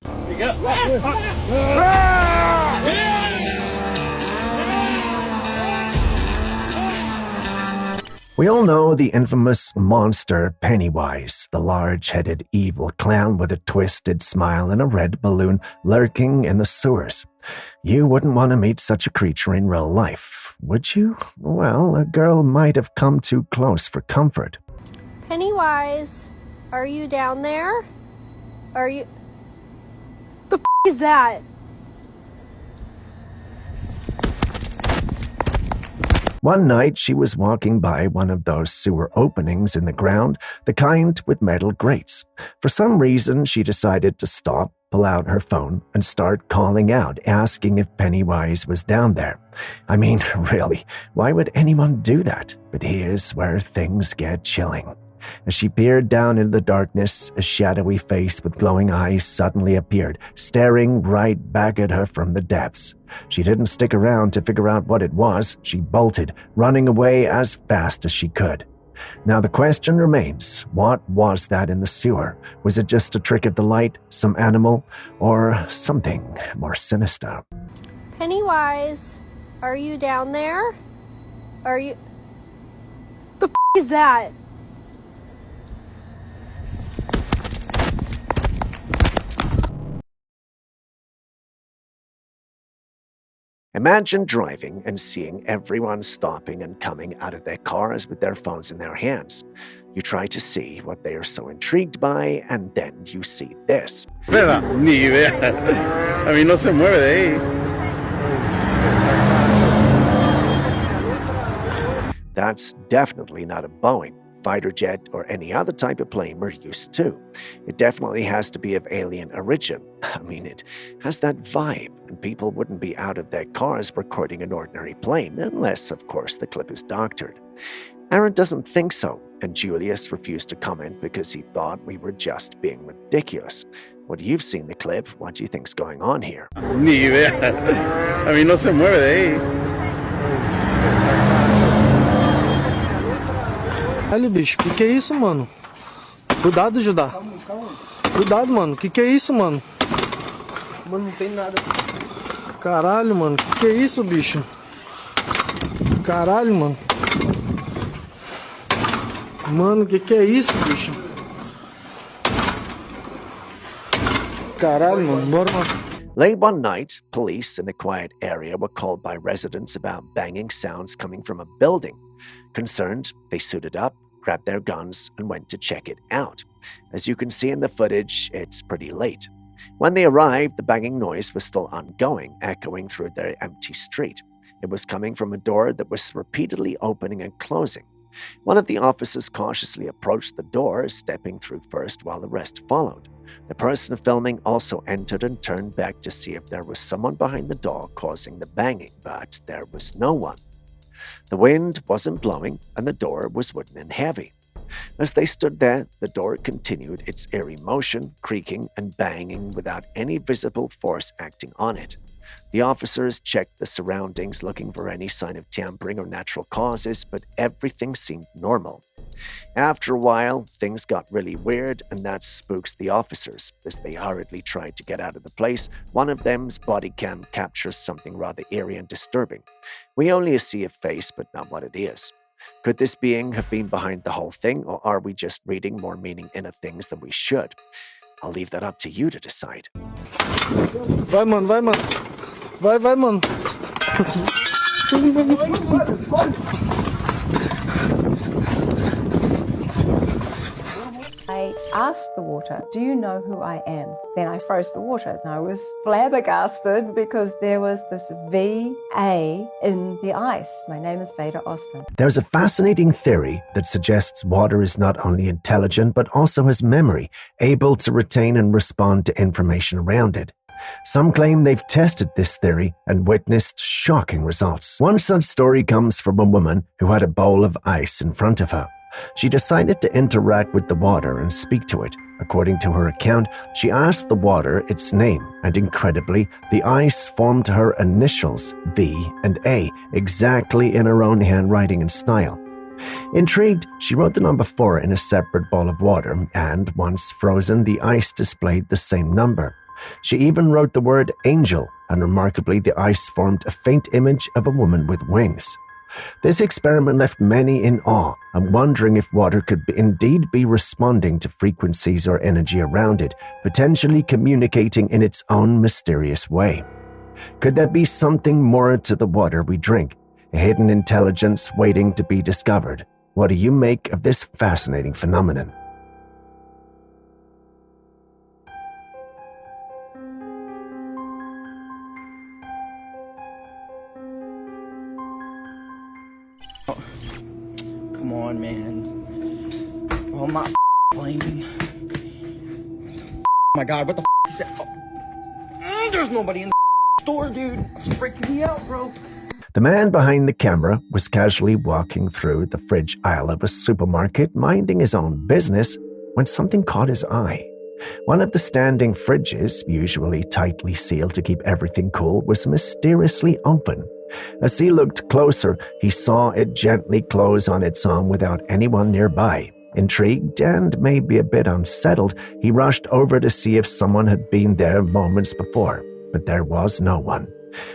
We all know the infamous monster Pennywise, the large-headed evil clown with a twisted smile and a red balloon lurking in the sewers. You wouldn't want to meet such a creature in real life, would you? Well, a girl might have come too close for comfort. Pennywise, are you down there? Are you... The is that? One night, she was walking by one of those sewer openings in the ground, the kind with metal grates. For some reason, she decided to stop, pull out her phone, and start calling out, asking if Pennywise was down there. I mean, really, why would anyone do that? But here's where things get chilling. As she peered down into the darkness, a shadowy face with glowing eyes suddenly appeared, staring right back at her from the depths. She didn't stick around to figure out what it was. She bolted, running away as fast as she could. Now the question remains, what was that in the sewer? Was it just a trick of the light, some animal, or something more sinister? Pennywise, are you down there? Are you... The is that? Imagine driving and seeing everyone stopping and coming out of their cars with their phones in their hands. You try to see what they are so intrigued by, and then you see this. Espera, ni idea. A mí no se mueve de ahí. That's definitely not a Boeing, fighter jet, or any other type of plane we're used to. It definitely has to be of alien origin. I mean, it has that vibe, and people wouldn't be out of their cars recording an ordinary plane, unless, of course, the clip is doctored. Aaron doesn't think so, and Julius refused to comment because he thought we were just being ridiculous. Well, you've seen the clip. What do you think's going on here? Ni idea. A mí no se mueve de ahí. Olha, bicho, que é isso, mano? Cuidado, Judá. Cuidado, mano. Que é isso, mano? Mano, não tem nada. Caralho, mano. Que é isso, bicho? Caralho, mano. Mano, que é isso, bicho? Caralho, mano. Bora, mano. Late one night, police in a quiet area were called by residents about banging sounds coming from a building. Concerned, they suited up, grabbed their guns, and went to check it out. As you can see in the footage, it's pretty late. When they arrived, the banging noise was still ongoing, echoing through their empty street. It was coming from a door that was repeatedly opening and closing. One of the officers cautiously approached the door, stepping through first while the rest followed. The person filming also entered and turned back to see if there was someone behind the door causing the banging, but there was no one. The wind wasn't blowing, and the door was wooden and heavy. As they stood there, the door continued its eerie motion, creaking and banging without any visible force acting on it. The officers checked the surroundings looking for any sign of tampering or natural causes, but everything seemed normal. After a while, things got really weird, and that spooks the officers. As they hurriedly tried to get out of the place, one of them's body cam captures something rather eerie and disturbing. We only see a face, but not what it is. Could this being have been behind the whole thing, or are we just reading more meaning into things than we should? I'll leave that up to you to decide. Vai, mano, vai, mano. Vai, mano. I asked the water, do you know who I am? Then I froze the water and I was flabbergasted because there was this VA in the ice. My name is Veda Austin. There's a fascinating theory that suggests water is not only intelligent but also has memory, able to retain and respond to information around it. Some claim they've tested this theory and witnessed shocking results. One such story comes from a woman who had a bowl of ice in front of her. She decided to interact with the water and speak to it. According to her account, she asked the water its name, and incredibly, the ice formed her initials, V and A, exactly in her own handwriting and style. Intrigued, she wrote the number 4 in a separate bowl of water, and once frozen, the ice displayed the same number. She even wrote the word angel, and remarkably, the ice formed a faint image of a woman with wings. This experiment left many in awe and wondering if water could indeed be responding to frequencies or energy around it, potentially communicating in its own mysterious way. Could there be something more to the water we drink, a hidden intelligence waiting to be discovered? What do you make of this fascinating phenomenon? Come on, man. Oh, I'm not blaming. Oh my God, what the is that? There's nobody in the store, dude. It's freaking me out, bro. The man behind the camera was casually walking through the fridge aisle of a supermarket, minding his own business, when something caught his eye. One of the standing fridges, usually tightly sealed to keep everything cool, was mysteriously open. As he looked closer, he saw it gently close on its own without anyone nearby. Intrigued and maybe a bit unsettled, he rushed over to see if someone had been there moments before, but there was no one.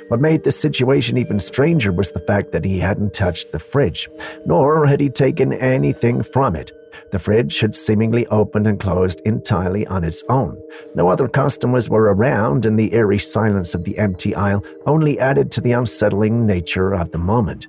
What made the situation even stranger was the fact that he hadn't touched the fridge, nor had he taken anything from it. The fridge had seemingly opened and closed entirely on its own. No other customers were around, and the eerie silence of the empty aisle only added to the unsettling nature of the moment.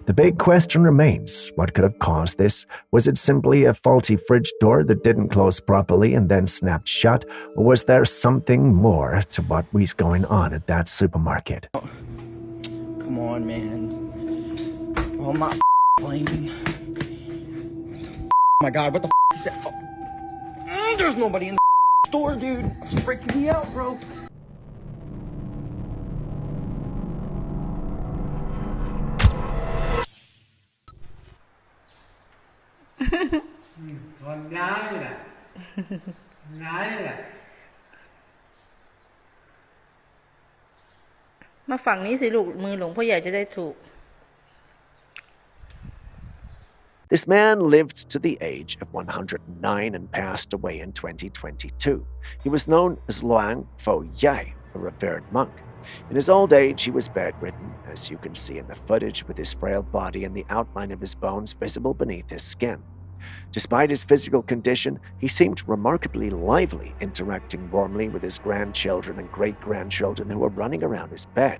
The big question remains, what could have caused this? Was it simply a faulty fridge door that didn't close properly and then snapped shut, or was there something more to what was going on at that supermarket? Come on, man. Oh, I'm not blaming. Oh my God, what the is that? There's nobody in the store, dude. It's freaking me out, bro.มาฝั่งนี้สิลูกมือหลวงพ่อใหญ่จะได้ถูก This man lived to the age of 109 and passed away in 2022. He was known as Luang Fo Yai, a revered monk. In his old age, he was bedridden, as you can see in the footage, with his frail body and the outline of his bones visible beneath his skin. Despite his physical condition, he seemed remarkably lively, interacting warmly with his grandchildren and great-grandchildren who were running around his bed.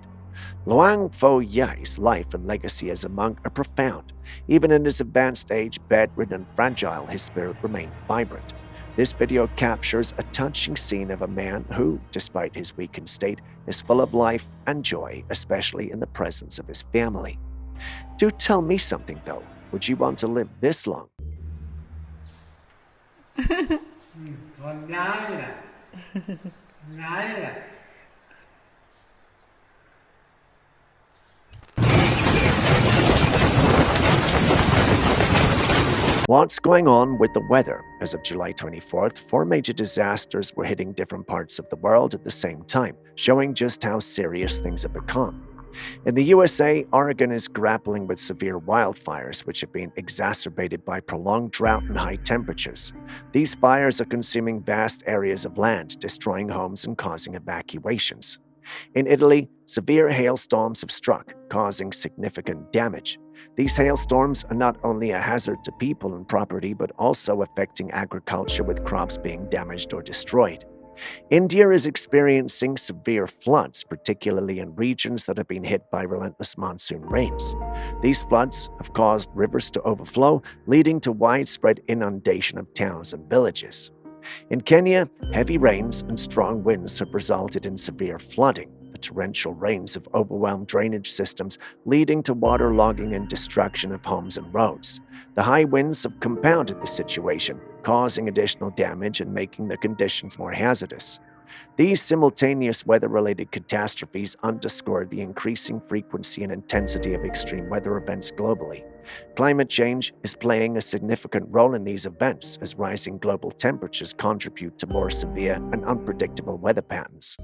Luang Fo Yai's life and legacy as a monk are profound. Even in his advanced age, bedridden and fragile, his spirit remained vibrant. This video captures a touching scene of a man who, despite his weakened state, is full of life and joy, especially in the presence of his family. Do tell me something, though. Would you want to live this long? What's going on with the weather? As of July 24th, 4 major disasters were hitting different parts of the world at the same time, showing just how serious things have become. In the USA, Oregon is grappling with severe wildfires, which have been exacerbated by prolonged drought and high temperatures. These fires are consuming vast areas of land, destroying homes and causing evacuations. In Italy, severe hailstorms have struck, causing significant damage. These hailstorms are not only a hazard to people and property, but also affecting agriculture, with crops being damaged or destroyed. India is experiencing severe floods, particularly in regions that have been hit by relentless monsoon rains. These floods have caused rivers to overflow, leading to widespread inundation of towns and villages. In Kenya, heavy rains and strong winds have resulted in severe flooding. The torrential rains have overwhelmed drainage systems, leading to waterlogging and destruction of homes and roads. The high winds have compounded the situation, causing additional damage and making the conditions more hazardous. These simultaneous weather-related catastrophes underscore the increasing frequency and intensity of extreme weather events globally. Climate change is playing a significant role in these events, as rising global temperatures contribute to more severe and unpredictable weather patterns.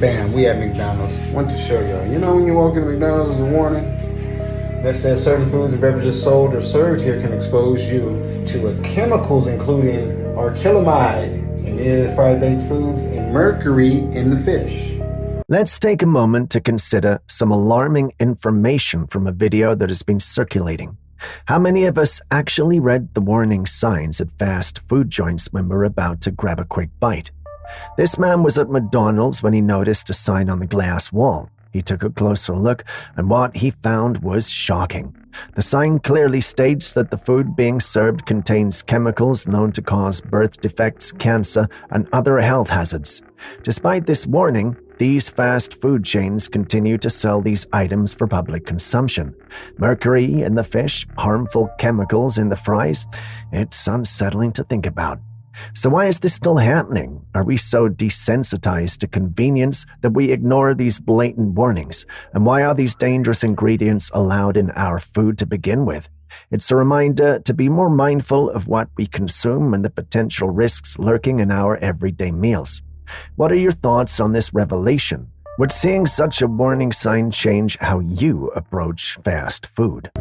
Bam, we at McDonald's. Want to show y'all. You know when you walk into McDonald's, there's a warning that says certain foods and beverages sold or served here can expose you to chemicals including acrylamide in the fried baked foods and mercury in the fish. Let's take a moment to consider some alarming information from a video that has been circulating. How many of us actually read the warning signs at fast food joints when we're about to grab a quick bite? This man was at McDonald's when he noticed a sign on the glass wall. He took a closer look, and what he found was shocking. The sign clearly states that the food being served contains chemicals known to cause birth defects, cancer, and other health hazards. Despite this warning, these fast food chains continue to sell these items for public consumption. Mercury in the fish, harmful chemicals in the fries. It's unsettling to think about. So why is this still happening? Are we so desensitized to convenience that we ignore these blatant warnings? And why are these dangerous ingredients allowed in our food to begin with? It's a reminder to be more mindful of what we consume and the potential risks lurking in our everyday meals. What are your thoughts on this revelation? Would seeing such a warning sign change how you approach fast food?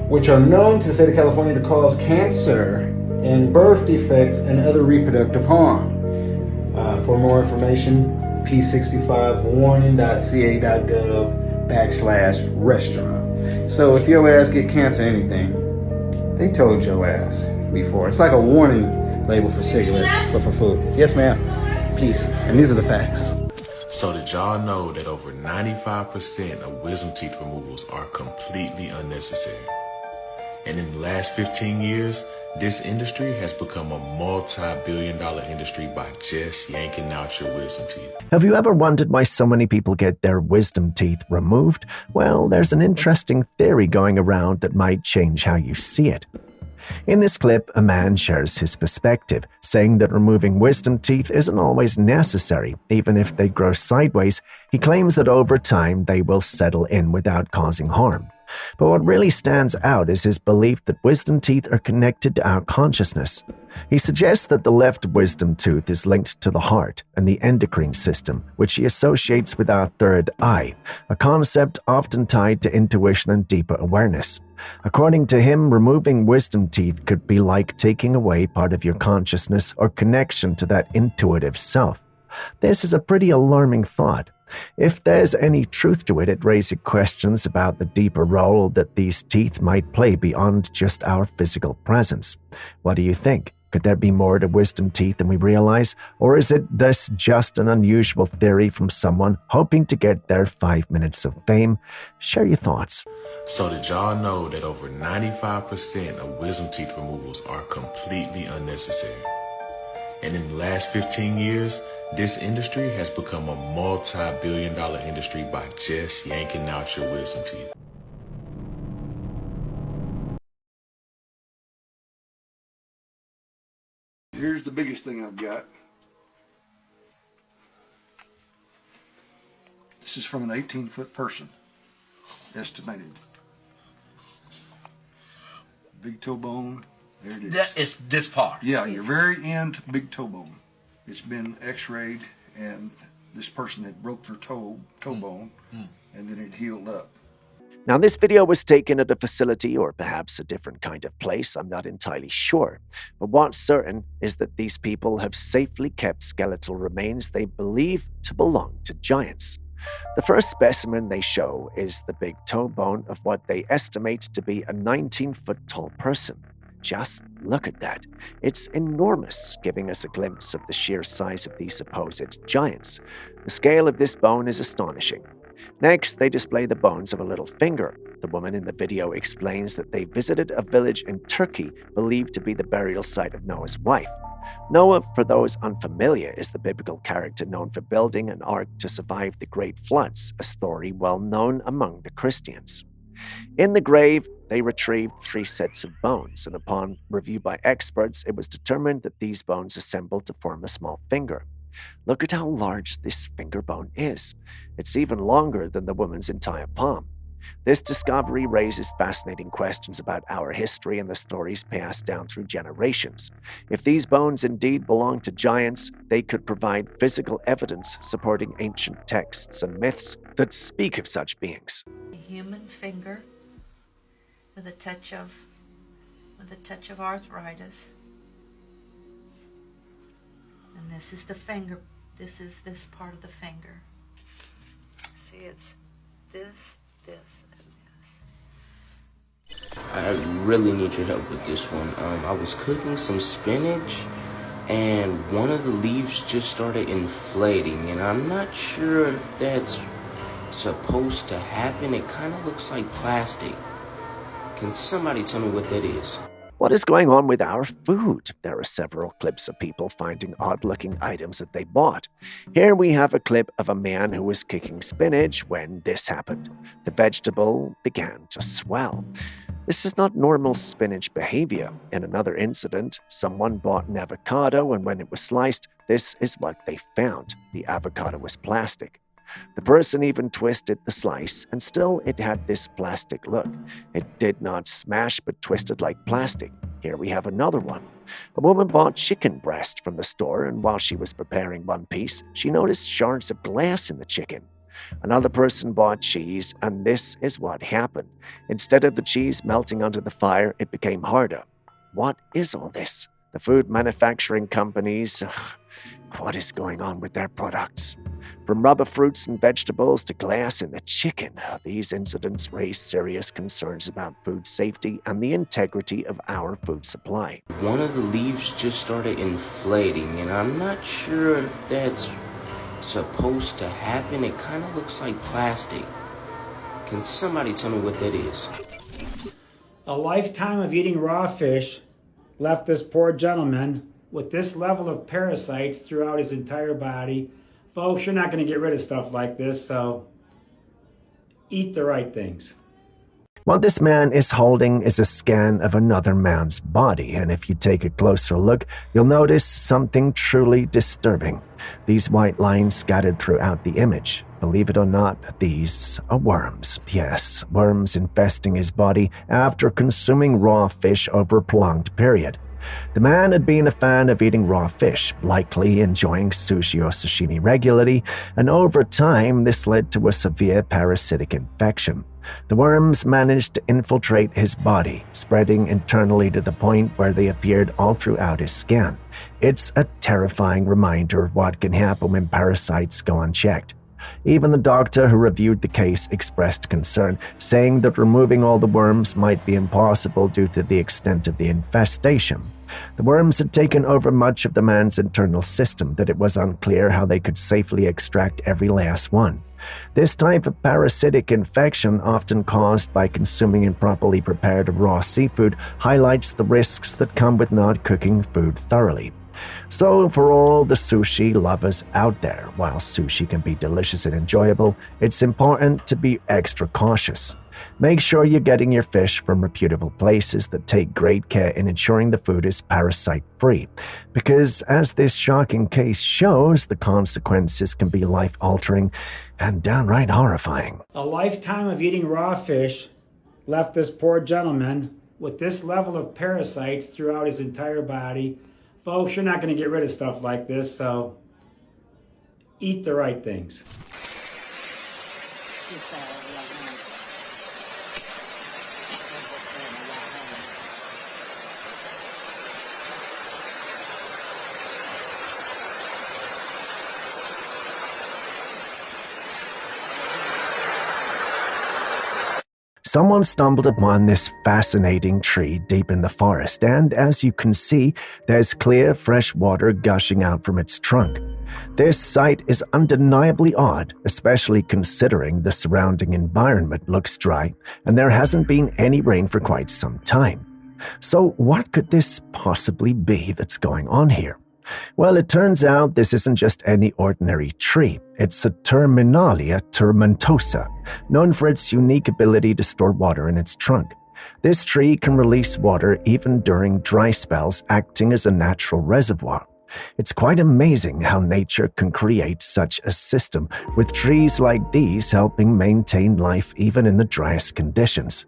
Which are known to the state of California to cause cancer and birth defects and other reproductive harm. For more information, p65warning.ca.gov/restaurant. So if your ass get cancer or anything, they told your ass before. It's like a warning label for cigarettes, but for food. Yes, ma'am. Peace. And these are the facts. So did y'all know that over 95% of wisdom teeth removals are completely unnecessary? And in the last 15 years, this industry has become a multi-billion-dollar industry by just yanking out your wisdom teeth. Have you ever wondered why so many people get their wisdom teeth removed? Well, there's an interesting theory going around that might change how you see it. In this clip, a man shares his perspective, saying that removing wisdom teeth isn't always necessary. Even if they grow sideways, he claims that over time they will settle in without causing harm. But what really stands out is his belief that wisdom teeth are connected to our consciousness. He suggests that the left wisdom tooth is linked to the heart and the endocrine system, which he associates with our third eye, a concept often tied to intuition and deeper awareness. According to him, removing wisdom teeth could be like taking away part of your consciousness or connection to that intuitive self. This is a pretty alarming thought. If there's any truth to it, it raises questions about the deeper role that these teeth might play beyond just our physical presence. What do you think? Could there be more to wisdom teeth than we realize? Or is this just an unusual theory from someone hoping to get their 5 minutes of fame? Share your thoughts. So did y'all know that over 95% of wisdom teeth removals are completely unnecessary? And in the last 15 years, this industry has become a multi-billion-dollar industry by just yanking out your wisdom teeth. Here's the biggest thing I've got. This is from an 18-foot person, estimated. Big toe bone, there it is. That is this part? Yeah, your very end big toe bone. It's been x-rayed, and this person had broke their toe bone, and then it healed up. Now, this video was taken at a facility or perhaps a different kind of place. I'm not entirely sure. But what's certain is that these people have safely kept skeletal remains they believe to belong to giants. The first specimen they show is the big toe bone of what they estimate to be a 19-foot tall person. Just look at that. It's enormous, giving us a glimpse of the sheer size of these supposed giants. The scale of this bone is astonishing. Next, they display the bones of a little finger. The woman in the video explains that they visited a village in Turkey believed to be the burial site of Noah's wife. Noah, for those unfamiliar, is the biblical character known for building an ark to survive the great floods, a story well known among the Christians. In the grave, they retrieved 3 sets of bones, and upon review by experts, it was determined that these bones assembled to form a small finger. Look at how large this finger bone is. It's even longer than the woman's entire palm. This discovery raises fascinating questions about our history and the stories passed down through generations. If these bones indeed belong to giants, they could provide physical evidence supporting ancient texts and myths that speak of such beings. A human finger with a touch of arthritis. And this is the finger. This is this part of the finger. See, it's this, and this. I really need your help with this one. I was cooking some spinach and one of the leaves just started inflating, and I'm not sure if that's supposed to happen. It kind of looks like plastic. Can somebody tell me what that is? What is going on with our food? There are several clips of people finding odd-looking items that they bought. Here we have a clip of a man who was cooking spinach when this happened. The vegetable began to swell. This is not normal spinach behavior. In another incident, someone bought an avocado, and when it was sliced, this is what they found. The avocado was plastic. The person even twisted the slice, and still it had this plastic look. It did not smash, but twisted like plastic. Here we have another one. A woman bought chicken breast from the store, and while she was preparing one piece, she noticed shards of glass in the chicken. Another person bought cheese, and this is what happened. Instead of the cheese melting onto the fire, it became harder. What is all this? The food manufacturing companies, what is going on with their products? From rubber fruits and vegetables to glass in the chicken, these incidents raise serious concerns about food safety and the integrity of our food supply. One of the leaves just started inflating, and I'm not sure if that's supposed to happen. It kind of looks like plastic. Can somebody tell me what that is? A lifetime of eating raw fish left this poor gentleman with this level of parasites throughout his entire body. Folks, you're not going to get rid of stuff like this, so eat the right things. What this man is holding is a scan of another man's body, and if you take a closer look, you'll notice something truly disturbing. These white lines scattered throughout the image. Believe it or not, these are worms. Yes, worms infesting his body after consuming raw fish over a prolonged period. The man had been a fan of eating raw fish, likely enjoying sushi or sashimi regularly, and over time this led to a severe parasitic infection. The worms managed to infiltrate his body, spreading internally to the point where they appeared all throughout his skin. It's a terrifying reminder of what can happen when parasites go unchecked. Even the doctor who reviewed the case expressed concern, saying that removing all the worms might be impossible due to the extent of the infestation. The worms had taken over much of the man's internal system that it was unclear how they could safely extract every last one. This type of parasitic infection, often caused by consuming improperly prepared raw seafood, highlights the risks that come with not cooking food thoroughly. So for all the sushi lovers out there, while sushi can be delicious and enjoyable, it's important to be extra cautious. Make sure you're getting your fish from reputable places that take great care in ensuring the food is parasite-free, because as this shocking case shows, the consequences can be life-altering and downright horrifying. A lifetime of eating raw fish left this poor gentleman with this level of parasites throughout his entire body. Folks, you're not going to get rid of stuff like this, so eat the right things. Someone stumbled upon this fascinating tree deep in the forest, and as you can see, there's clear, fresh water gushing out from its trunk. This sight is undeniably odd, especially considering the surrounding environment looks dry and there hasn't been any rain for quite some time. So what could this possibly be that's going on here? Well, it turns out this isn't just any ordinary tree. It's a Terminalia tomentosa, known for its unique ability to store water in its trunk. This tree can release water even during dry spells, acting as a natural reservoir. It's quite amazing how nature can create such a system, with trees like these helping maintain life even in the driest conditions.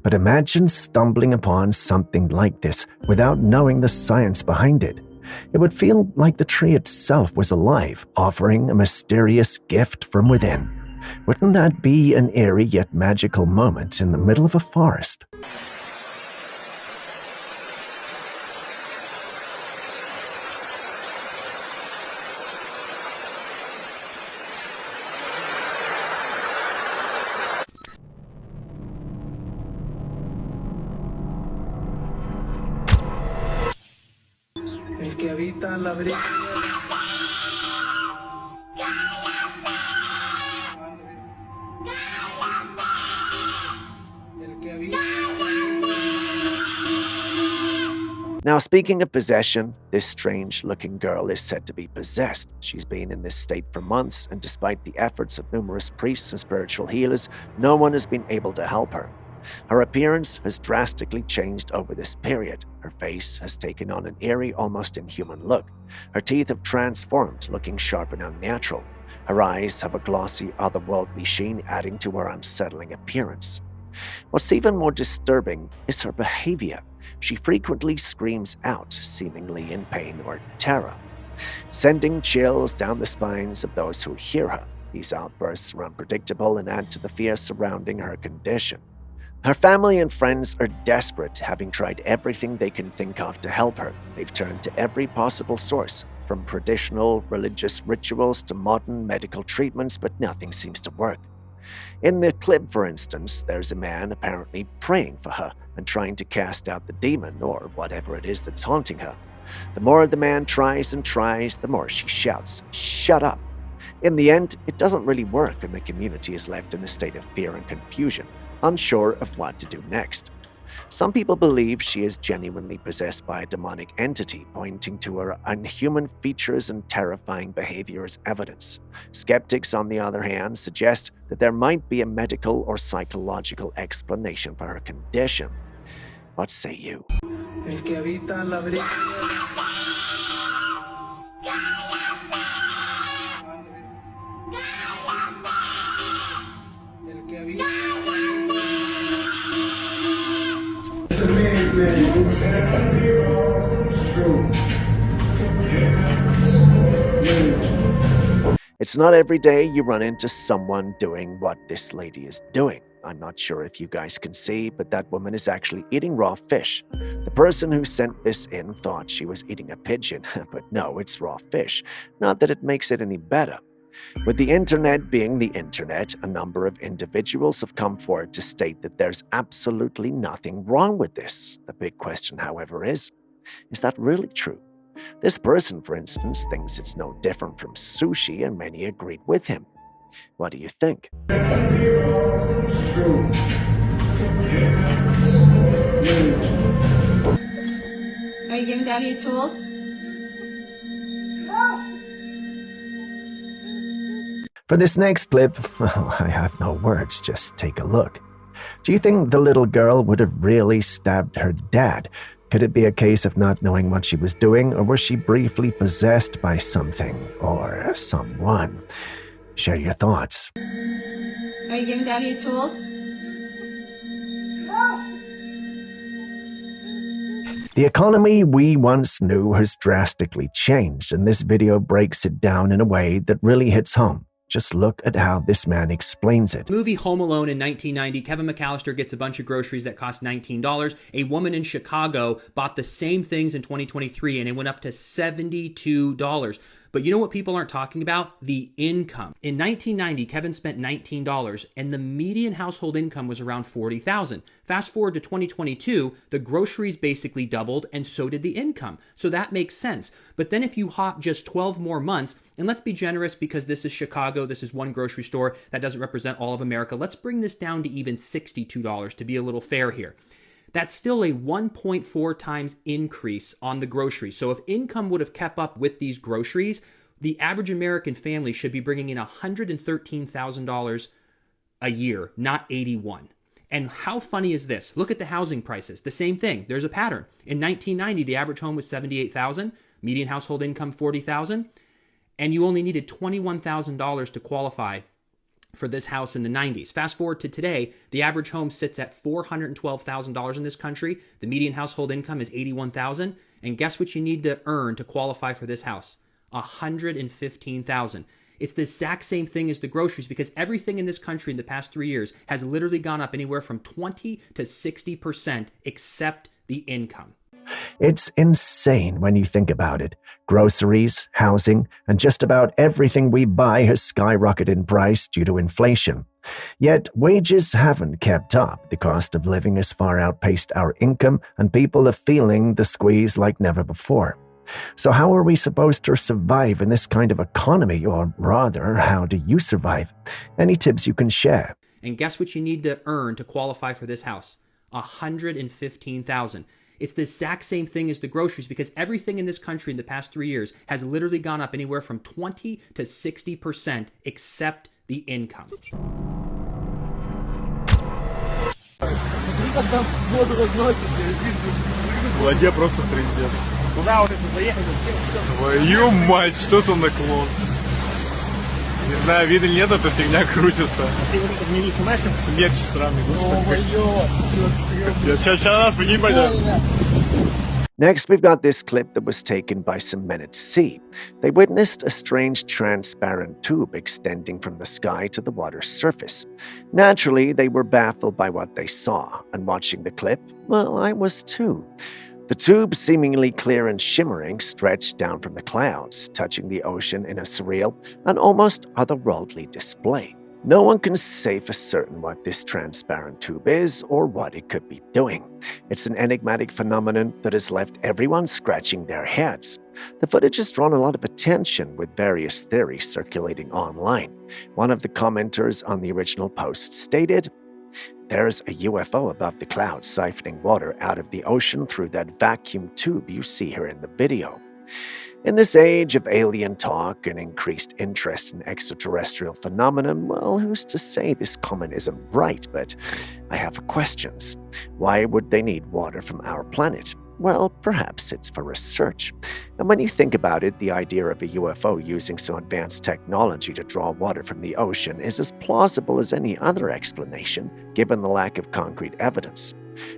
But imagine stumbling upon something like this without knowing the science behind it. It would feel like the tree itself was alive, offering a mysterious gift from within. Wouldn't that be an eerie yet magical moment in the middle of a forest? El que habita la Now, speaking of possession, this strange-looking girl is said to be possessed. She's been in this state for months, and despite the efforts of numerous priests and spiritual healers, no one has been able to help her. Her appearance has drastically changed over this period. Her face has taken on an eerie, almost inhuman look. Her teeth have transformed, looking sharp and unnatural. Her eyes have a glossy, otherworldly sheen, adding to her unsettling appearance. What's even more disturbing is her behavior. She frequently screams out, seemingly in pain or terror, sending chills down the spines of those who hear her. These outbursts are unpredictable and add to the fear surrounding her condition. Her family and friends are desperate, having tried everything they can think of to help her. They've turned to every possible source, from traditional religious rituals to modern medical treatments, but nothing seems to work. In the clip, for instance, there's a man apparently praying for her and trying to cast out the demon or whatever it is that's haunting her. The more the man tries and tries, the more she shouts, "Shut up!" In the end, it doesn't really work, and the community is left in a state of fear and confusion, unsure of what to do next. Some people believe she is genuinely possessed by a demonic entity, pointing to her unhuman features and terrifying behavior as evidence. Skeptics, on the other hand, suggest that there might be a medical or psychological explanation for her condition. What say you? El que habita la It's not every day you run into someone doing what this lady is doing. I'm not sure if you guys can see, but that woman is actually eating raw fish. The person who sent this in thought she was eating a pigeon, but no, it's raw fish. Not that it makes it any better. With the internet being the internet, a number of individuals have come forward to state that there's absolutely nothing wrong with this. The big question, however, is that really true? This person, for instance, thinks it's no different from sushi, and many agreed with him. What do you think? Are you giving Daddy his tools? For this next clip, well, I have no words, just take a look. Do you think the little girl would have really stabbed her dad? Could it be a case of not knowing what she was doing, or was she briefly possessed by something or someone? Share your thoughts. Are you giving Daddy his tools? The economy we once knew has drastically changed, and this video breaks it down in a way that really hits home. Just look at how this man explains it. Movie Home Alone in 1990, Kevin McAllister gets a bunch of groceries that cost $19. A woman in Chicago bought the same things in 2023 and it went up to $72. But you know what people aren't talking about? The income. In 1990, Kevin spent $19 and the median household income was around $40,000. Fast forward to 2022, the groceries basically doubled and so did the income. So that makes sense. But then if you hop just 12 more months, and let's be generous because this is Chicago, this is one grocery store, that doesn't represent all of America. Let's bring this down to even $62 to be a little fair here. That's still a 1.4 times increase on the groceries. So if income would have kept up with these groceries, the average American family should be bringing in $113,000 a year, not 81. And how funny is this? Look at the housing prices. The same thing. There's a pattern. In 1990, the average home was $78,000. median household income $40,000, and you only needed $21,000 to qualify for this house in the 90s. Fast forward to today, the average home sits at $412,000 in this country. The median household income is $81,000, and guess what you need to earn to qualify for this house? $115,000. It's the exact same thing as the groceries, because everything in this country in the past 3 years has literally gone up anywhere from 20 to 60% except the income. It's insane when you think about it. Groceries, housing, and just about everything we buy has skyrocketed in price due to inflation. Yet wages haven't kept up. The cost of living has far outpaced our income, and people are feeling the squeeze like never before. So how are we supposed to survive in this kind of economy? Or rather, how do you survive? Any tips you can share? And guess what you need to earn to qualify for this house? $115,000. It's the exact same thing as the groceries, because everything in this country in the past 3 years has literally gone up anywhere from 20 to 60% except the income. В воде просто трындец. Куда вот это заехали? Твою мать, что за наклон? Не знаю, видно или нет, эта фигня крутится. Ты вот это не снимаешь? Смерч сраный. Сейчас нас не пойдем. Next, we've got this clip that was taken by some men at sea. They witnessed a strange transparent tube extending from the sky to the water's surface. Naturally, they were baffled by what they saw, and watching the clip, well, I was too. The tube, seemingly clear and shimmering, stretched down from the clouds, touching the ocean in a surreal and almost otherworldly display. No one can say for certain what this transparent tube is or what it could be doing. It's an enigmatic phenomenon that has left everyone scratching their heads. The footage has drawn a lot of attention, with various theories circulating online. One of the commenters on the original post stated, "There's a UFO above the clouds siphoning water out of the ocean through that vacuum tube you see here in the video." In this age of alien talk and increased interest in extraterrestrial phenomenon, well, who's to say this comment isn't right? But I have questions. Why would they need water from our planet? Well, perhaps it's for research. And when you think about it, the idea of a UFO using some advanced technology to draw water from the ocean is as plausible as any other explanation, given the lack of concrete evidence.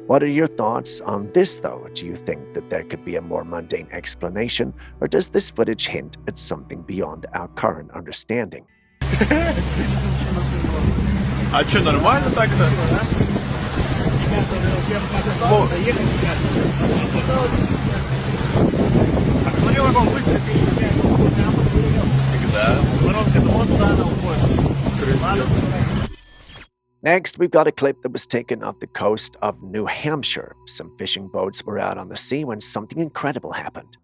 What are your thoughts on this, though? Do you think that there could be a more mundane explanation, or does this footage hint at something beyond our current understanding? А что, нормально так-то? Next, we've got a clip that was taken off the coast of New Hampshire. Some fishing boats were out on the sea when something incredible happened.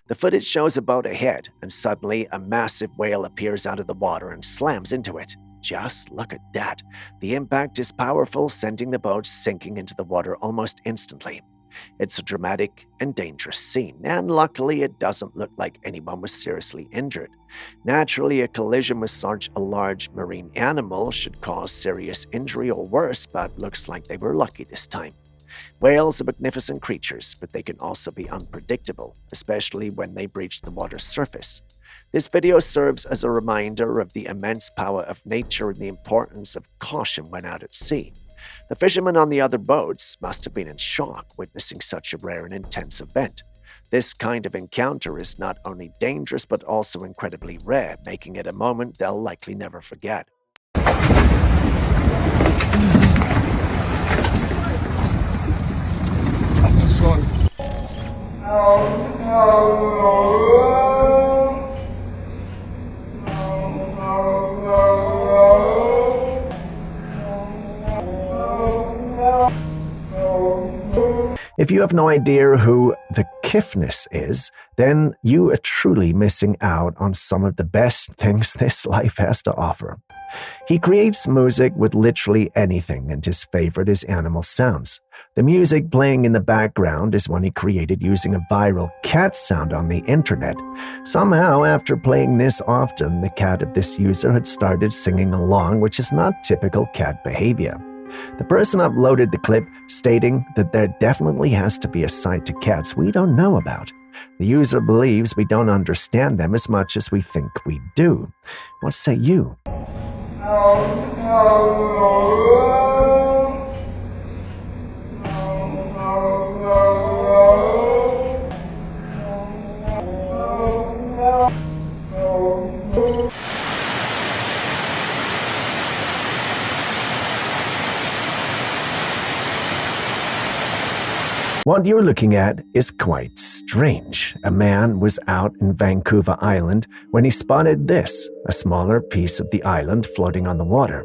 The footage shows a boat ahead, and suddenly a massive whale appears out of the water and slams into it. Just look at that. The impact is powerful, sending the boat sinking into the water almost instantly. It's a dramatic and dangerous scene, and luckily it doesn't look like anyone was seriously injured. Naturally, a collision with such a large marine animal should cause serious injury or worse, but looks like they were lucky this time. Whales are magnificent creatures, but they can also be unpredictable, especially when they breach the water's surface. This video serves as a reminder of the immense power of nature and the importance of caution when out at sea. The fishermen on the other boats must have been in shock witnessing such a rare and intense event. This kind of encounter is not only dangerous but also incredibly rare, making it a moment they'll likely never forget. If you have no idea who the Kifness is, then you are truly missing out on some of the best things this life has to offer. He creates music with literally anything, and his favorite is animal sounds. The music playing in the background is one he created using a viral cat sound on the internet. Somehow, after playing this often, the cat of this user had started singing along, which is not typical cat behavior. The person uploaded the clip stating that there definitely has to be a side to cats we don't know about. The user believes we don't understand them as much as we think we do. What say you? What you're looking at is quite strange. A man was out in Vancouver Island when he spotted this, a smaller piece of the island floating on the water.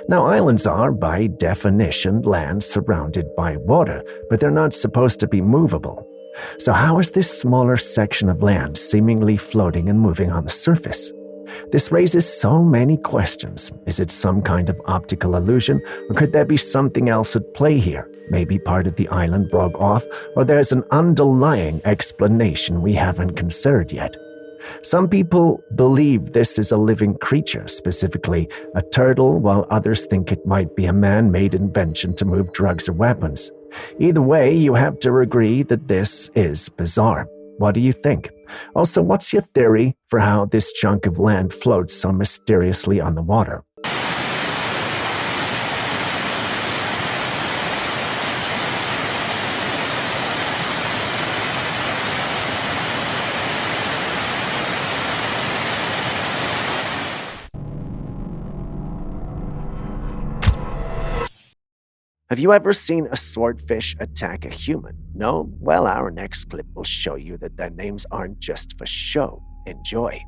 Now, islands are, by definition, land surrounded by water, but they're not supposed to be movable. So how is this smaller section of land seemingly floating and moving on the surface? This raises so many questions. Is it some kind of optical illusion, or could there be something else at play here? Maybe part of the island broke off, or there's an underlying explanation we haven't considered yet. Some people believe this is a living creature, specifically a turtle, while others think it might be a man-made invention to move drugs or weapons. Either way, you have to agree that this is bizarre. What do you think? Also, what's your theory for how this chunk of land floats so mysteriously on the water? Have you ever seen a swordfish attack a human? No? Well, our next clip will show you that their names aren't just for show. Enjoy.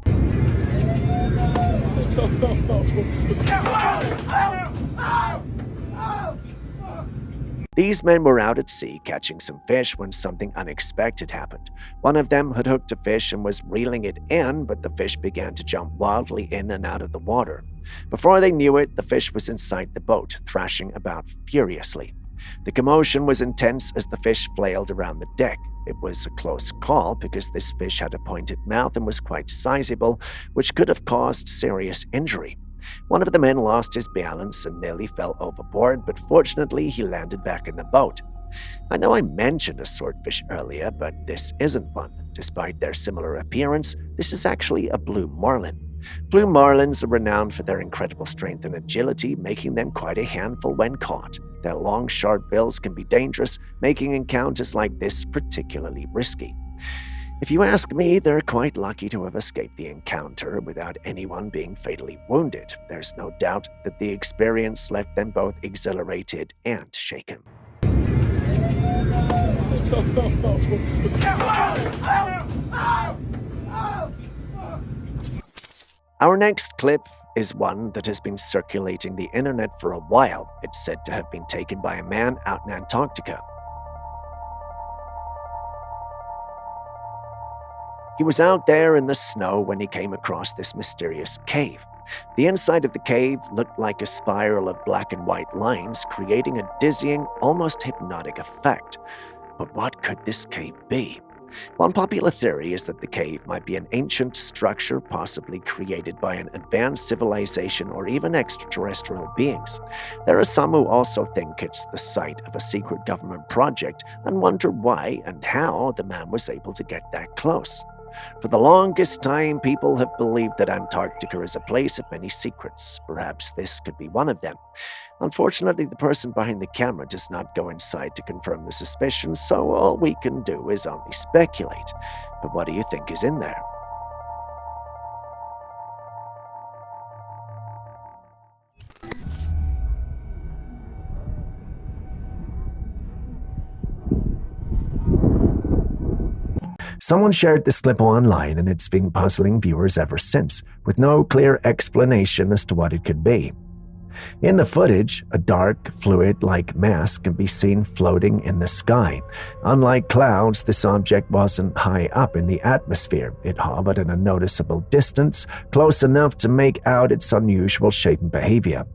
These men were out at sea catching some fish when something unexpected happened. One of them had hooked a fish and was reeling it in, but the fish began to jump wildly in and out of the water. Before they knew it, the fish was inside the boat, thrashing about furiously. The commotion was intense as the fish flailed around the deck. It was a close call because this fish had a pointed mouth and was quite sizable, which could have caused serious injury. One of the men lost his balance and nearly fell overboard, but fortunately he landed back in the boat. I know I mentioned a swordfish earlier, but this isn't one. Despite their similar appearance, this is actually a blue marlin. Blue marlins are renowned for their incredible strength and agility, making them quite a handful when caught. Their long, sharp bills can be dangerous, making encounters like this particularly risky. If you ask me, they're quite lucky to have escaped the encounter without anyone being fatally wounded. There's no doubt that the experience left them both exhilarated and shaken. Our next clip is one that has been circulating the internet for a while. It's said to have been taken by a man out in Antarctica. He was out there in the snow when he came across this mysterious cave. The inside of the cave looked like a spiral of black and white lines, creating a dizzying, almost hypnotic effect. But what could this cave be? One popular theory is that the cave might be an ancient structure possibly created by an advanced civilization or even extraterrestrial beings. There are some who also think it's the site of a secret government project and wonder why and how the man was able to get that close. For the longest time, people have believed that Antarctica is a place of many secrets. Perhaps this could be one of them. Unfortunately, the person behind the camera does not go inside to confirm the suspicion, so all we can do is only speculate. But what do you think is in there? Someone shared this clip online and it's been puzzling viewers ever since, with no clear explanation as to what it could be. In the footage, a dark, fluid-like mass can be seen floating in the sky. Unlike clouds, this object wasn't high up in the atmosphere. It hovered at a noticeable distance, close enough to make out its unusual shape and behavior.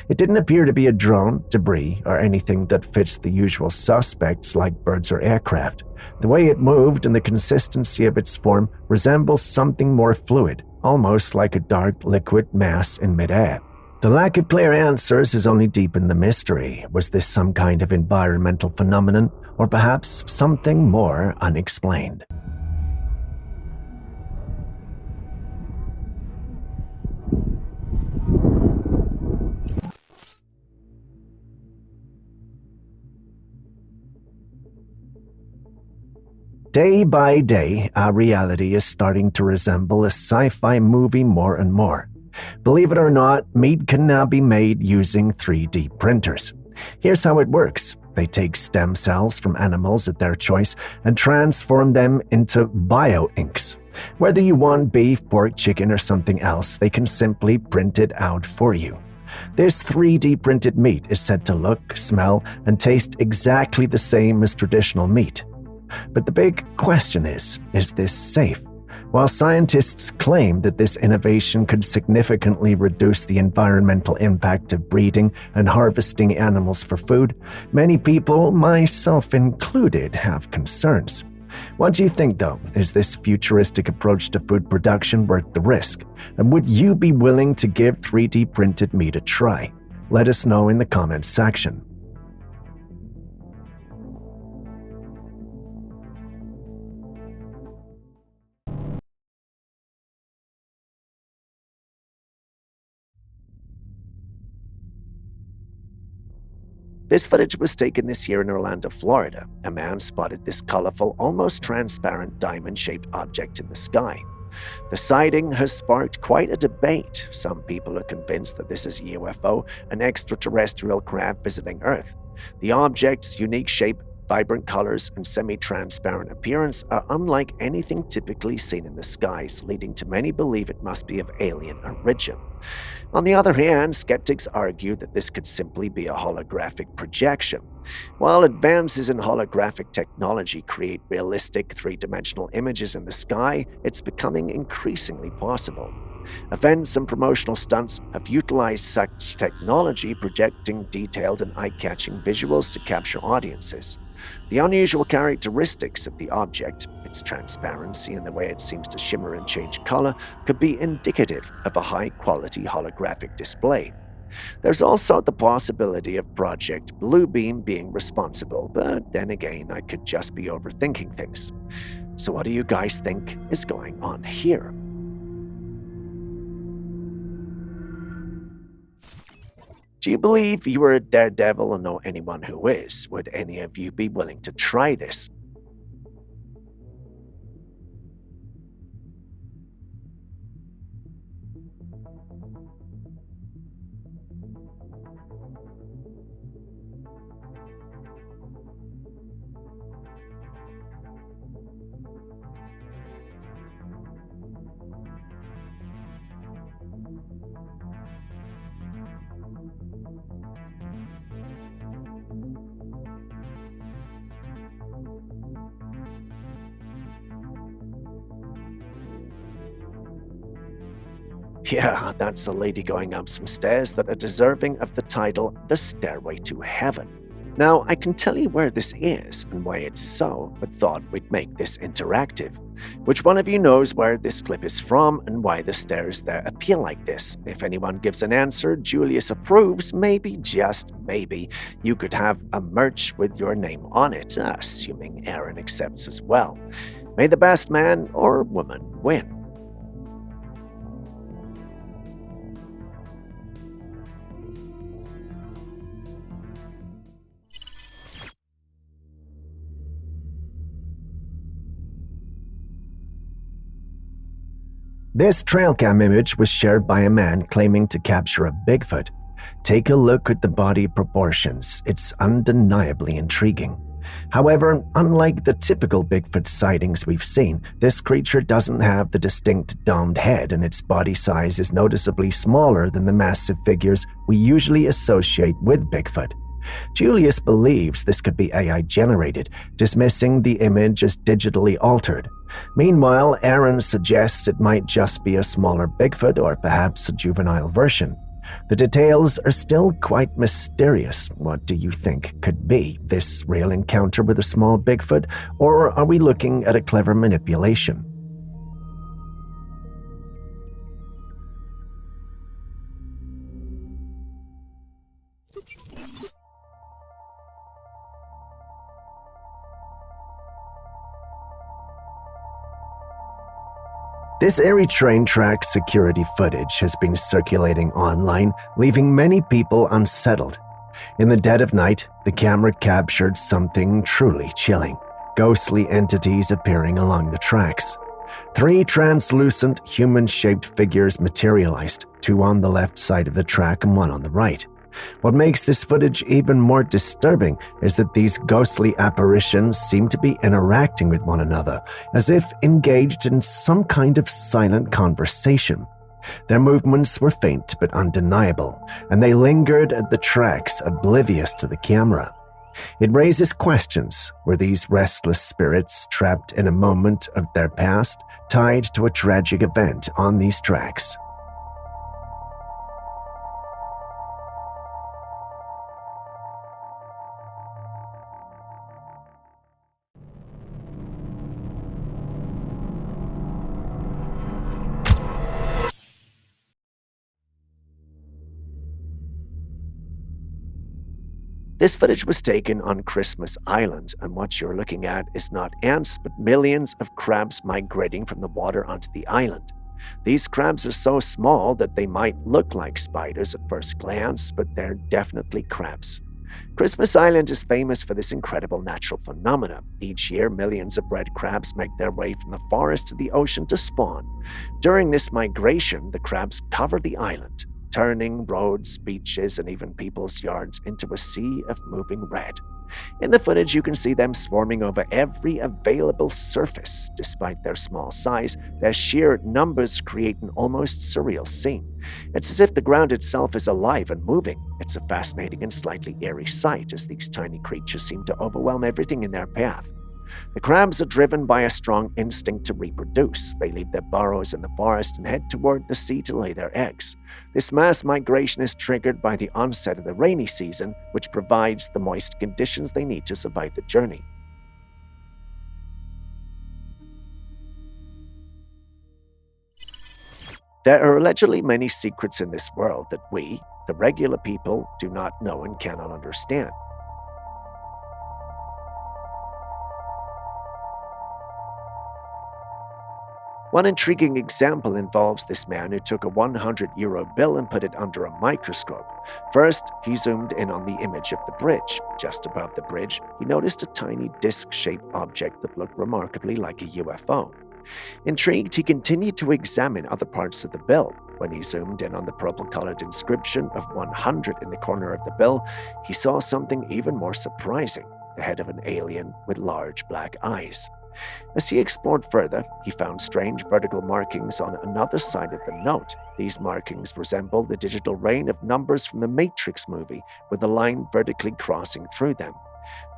It didn't appear to be a drone, debris, or anything that fits the usual suspects like birds or aircraft. The way it moved and the consistency of its form resembles something more fluid, almost like a dark liquid mass in midair. The lack of clear answers has only deepened the mystery. Was this some kind of environmental phenomenon, or perhaps something more unexplained? Day by day, our reality is starting to resemble a sci-fi movie more and more. Believe it or not, meat can now be made using 3D printers. Here's how it works. They take stem cells from animals at their choice and transform them into bioinks. Whether you want beef, pork, chicken, or something else, they can simply print it out for you. This 3D printed meat is said to look, smell, and taste exactly the same as traditional meat. But the big question is this safe? While scientists claim that this innovation could significantly reduce the environmental impact of breeding and harvesting animals for food, many people, myself included, have concerns. What do you think, though? Is this futuristic approach to food production worth the risk? And would you be willing to give 3D printed meat a try? Let us know in the comments section. This footage was taken this year in Orlando, Florida. A man spotted this colorful, almost transparent diamond-shaped object in the sky. The sighting has sparked quite a debate. Some people are convinced that this is a UFO, an extraterrestrial craft visiting Earth. The object's unique shape, vibrant colors, and semi-transparent appearance are unlike anything typically seen in the skies, leading to many believe it must be of alien origin. On the other hand, skeptics argue that this could simply be a holographic projection. While advances in holographic technology create realistic three-dimensional images in the sky, it's becoming increasingly possible. Events and promotional stunts have utilized such technology, projecting detailed and eye-catching visuals to capture audiences. The unusual characteristics of the object, its transparency and the way it seems to shimmer and change color, could be indicative of a high-quality holographic display. There's also the possibility of Project Bluebeam being responsible, but then again, I could just be overthinking things. So what do you guys think is going on here? Do you believe you are a daredevil or know anyone who is? Would any of you be willing to try this? Yeah, that's a lady going up some stairs that are deserving of the title The Stairway to Heaven. Now, I can tell you where this is and why it's so, but thought we'd make this interactive. Which one of you knows where this clip is from and why the stairs there appear like this? If anyone gives an answer Julius approves, maybe, just maybe, you could have a merch with your name on it, assuming Aaron accepts as well. May the best man or woman win. This Trailcam image was shared by a man claiming to capture a Bigfoot. Take a look at the body proportions. It's undeniably intriguing. However, unlike the typical Bigfoot sightings we've seen, this creature doesn't have the distinct domed head, and its body size is noticeably smaller than the massive figures we usually associate with Bigfoot. Julius believes this could be AI-generated, dismissing the image as digitally altered. Meanwhile, Aaron suggests it might just be a smaller Bigfoot or perhaps a juvenile version. The details are still quite mysterious. What do you think could be this real encounter with a small Bigfoot, or are we looking at a clever manipulation? This Erie train track security footage has been circulating online, leaving many people unsettled. In the dead of night, the camera captured something truly chilling: ghostly entities appearing along the tracks. 3 translucent, human-shaped figures materialized, 2 on the left side of the track and 1 on the right. What makes this footage even more disturbing is that these ghostly apparitions seem to be interacting with one another, as if engaged in some kind of silent conversation. Their movements were faint but undeniable, and they lingered at the tracks, oblivious to the camera. It raises questions. Were these restless spirits trapped in a moment of their past, tied to a tragic event on these tracks? This footage was taken on Christmas Island, and what you're looking at is not ants, but millions of crabs migrating from the water onto the island. These crabs are so small that they might look like spiders at first glance, but they're definitely crabs. Christmas Island is famous for this incredible natural phenomena. Each year, millions of red crabs make their way from the forest to the ocean to spawn. During this migration, the crabs cover the island, turning roads, beaches, and even people's yards into a sea of moving red. In the footage, you can see them swarming over every available surface. Despite their small size, their sheer numbers create an almost surreal scene. It's as if the ground itself is alive and moving. It's a fascinating and slightly eerie sight, as these tiny creatures seem to overwhelm everything in their path. The crabs are driven by a strong instinct to reproduce. They leave their burrows in the forest and head toward the sea to lay their eggs. This mass migration is triggered by the onset of the rainy season, which provides the moist conditions they need to survive the journey. There are allegedly many secrets in this world that we, the regular people, do not know and cannot understand. One intriguing example involves this man who took a €100 bill and put it under a microscope. First, he zoomed in on the image of the bridge. Just above the bridge, he noticed a tiny disc-shaped object that looked remarkably like a UFO. Intrigued, he continued to examine other parts of the bill. When he zoomed in on the purple-colored inscription of 100 in the corner of the bill, he saw something even more surprising: the head of an alien with large black eyes. As he explored further, he found strange vertical markings on another side of the note. These markings resemble the digital rain of numbers from the Matrix movie, with a line vertically crossing through them.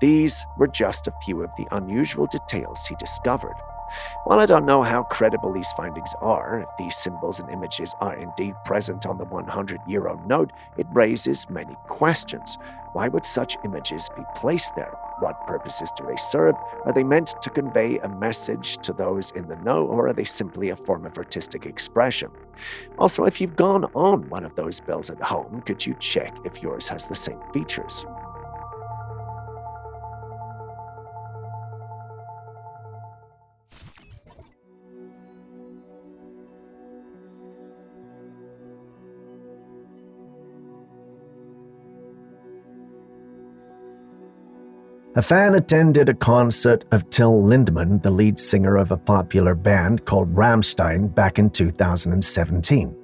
These were just a few of the unusual details he discovered. While I don't know how credible these findings are, if these symbols and images are indeed present on the €100 note, it raises many questions. Why would such images be placed there? What purposes do they serve? Are they meant to convey a message to those in the know, or are they simply a form of artistic expression? Also, if you've gone on one of those bills at home, could you check if yours has the same features? A fan attended a concert of Till Lindemann, the lead singer of a popular band called Rammstein, back in 2017.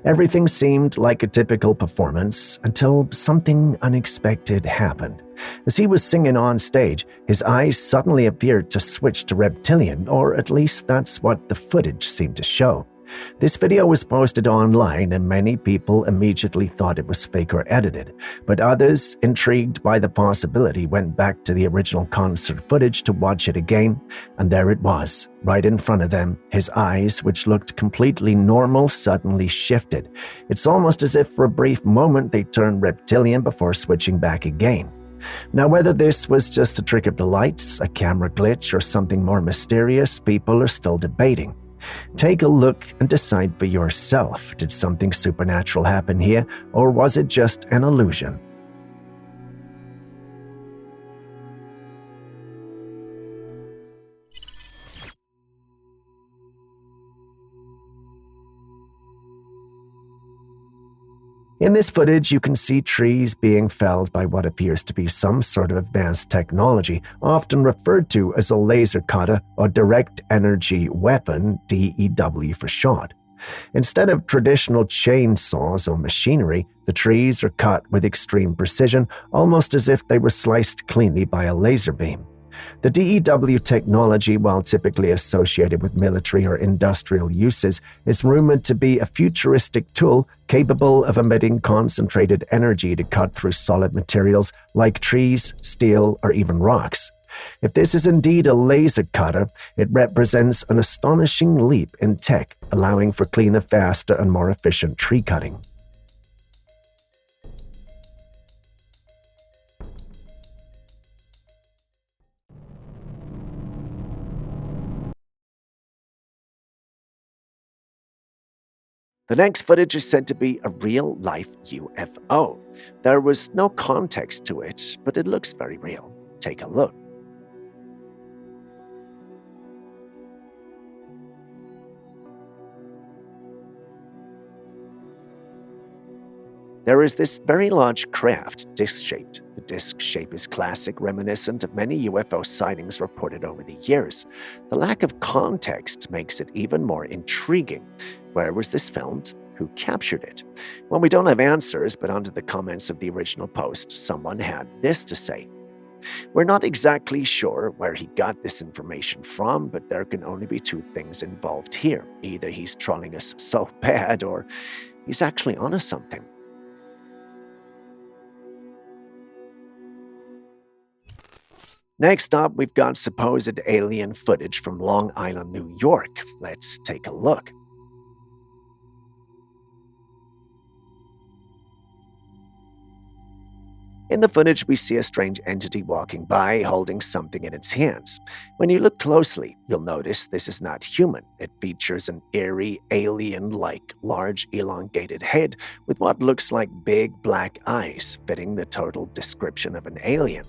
Everything seemed like a typical performance until something unexpected happened. As he was singing on stage, his eyes suddenly appeared to switch to reptilian, or at least that's what the footage seemed to show. This video was posted online, and many people immediately thought it was fake or edited, but others, intrigued by the possibility, went back to the original concert footage to watch it again, and there it was, right in front of them. His eyes, which looked completely normal, suddenly shifted. It's almost as if for a brief moment they turned reptilian before switching back again. Now, whether this was just a trick of the lights, a camera glitch, or something more mysterious, people are still debating. Take a look and decide for yourself. Did something supernatural happen here, or was it just an illusion? In this footage, you can see trees being felled by what appears to be some sort of advanced technology, often referred to as a laser cutter or direct energy weapon, DEW for short. Instead of traditional chainsaws or machinery, the trees are cut with extreme precision, almost as if they were sliced cleanly by a laser beam. The DEW technology, while typically associated with military or industrial uses, is rumored to be a futuristic tool capable of emitting concentrated energy to cut through solid materials like trees, steel, or even rocks. If this is indeed a laser cutter, it represents an astonishing leap in tech, allowing for cleaner, faster, and more efficient tree cutting. The next footage is said to be a real-life UFO. There was no context to it, but it looks very real. Take a look. There is this very large craft, disc-shaped. The disc shape is classic, reminiscent of many UFO sightings reported over the years. The lack of context makes it even more intriguing. Where was this filmed? Who captured it? Well, we don't have answers, but under the comments of the original post, someone had this to say. We're not exactly sure where he got this information from, but there can only be two things involved here. Either he's trolling us so bad, or he's actually onto something. Next up, we've got supposed alien footage from Long Island, New York. Let's take a look. In the footage, we see a strange entity walking by, holding something in its hands. When you look closely, you'll notice this is not human. It features an eerie, alien-like, large, elongated head with what looks like big black eyes, fitting the total description of an alien.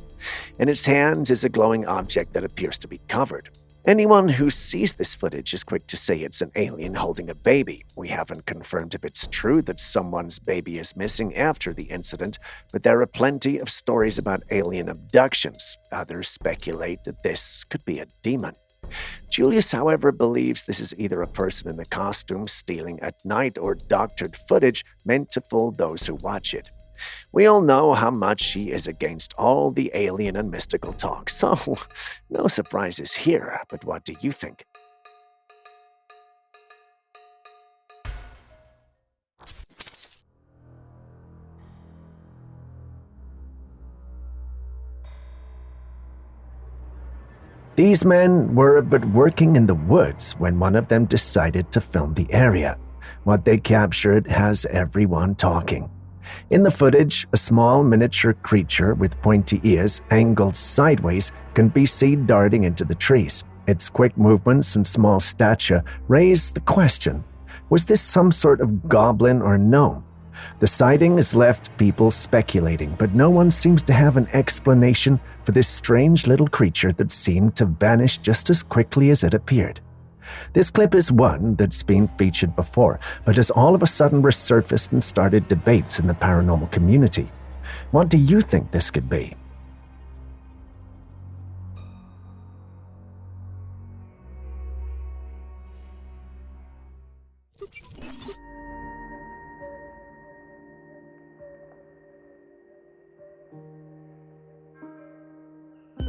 In its hand is a glowing object that appears to be covered. Anyone who sees this footage is quick to say it's an alien holding a baby. We haven't confirmed if it's true that someone's baby is missing after the incident, but there are plenty of stories about alien abductions. Others speculate that this could be a demon. Julius, however, believes this is either a person in a costume stealing at night or doctored footage meant to fool those who watch it. We all know how much he is against all the alien and mystical talk, so no surprises here, but what do you think? These men were but working in the woods when one of them decided to film the area. What they captured has everyone talking. In the footage, a small miniature creature with pointy ears angled sideways can be seen darting into the trees. Its quick movements and small stature raise the question, was this some sort of goblin or gnome? The sighting has left people speculating, but no one seems to have an explanation for this strange little creature that seemed to vanish just as quickly as it appeared. This clip is one that's been featured before, but has all of a sudden resurfaced and started debates in the paranormal community. What do you think this could be?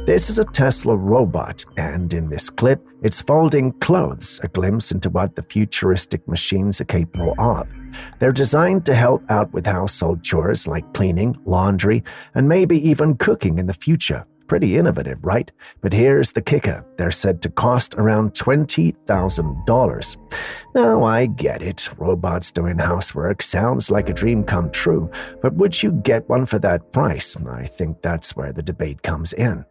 This is a Tesla robot, and in this clip, it's folding clothes, a glimpse into what the futuristic machines are capable of. They're designed to help out with household chores like cleaning, laundry, and maybe even cooking in the future. Pretty innovative, right? But here's the kicker. They're said to cost around $20,000. Now, I get it. Robots doing housework sounds like a dream come true, but would you get one for that price? I think that's where the debate comes in.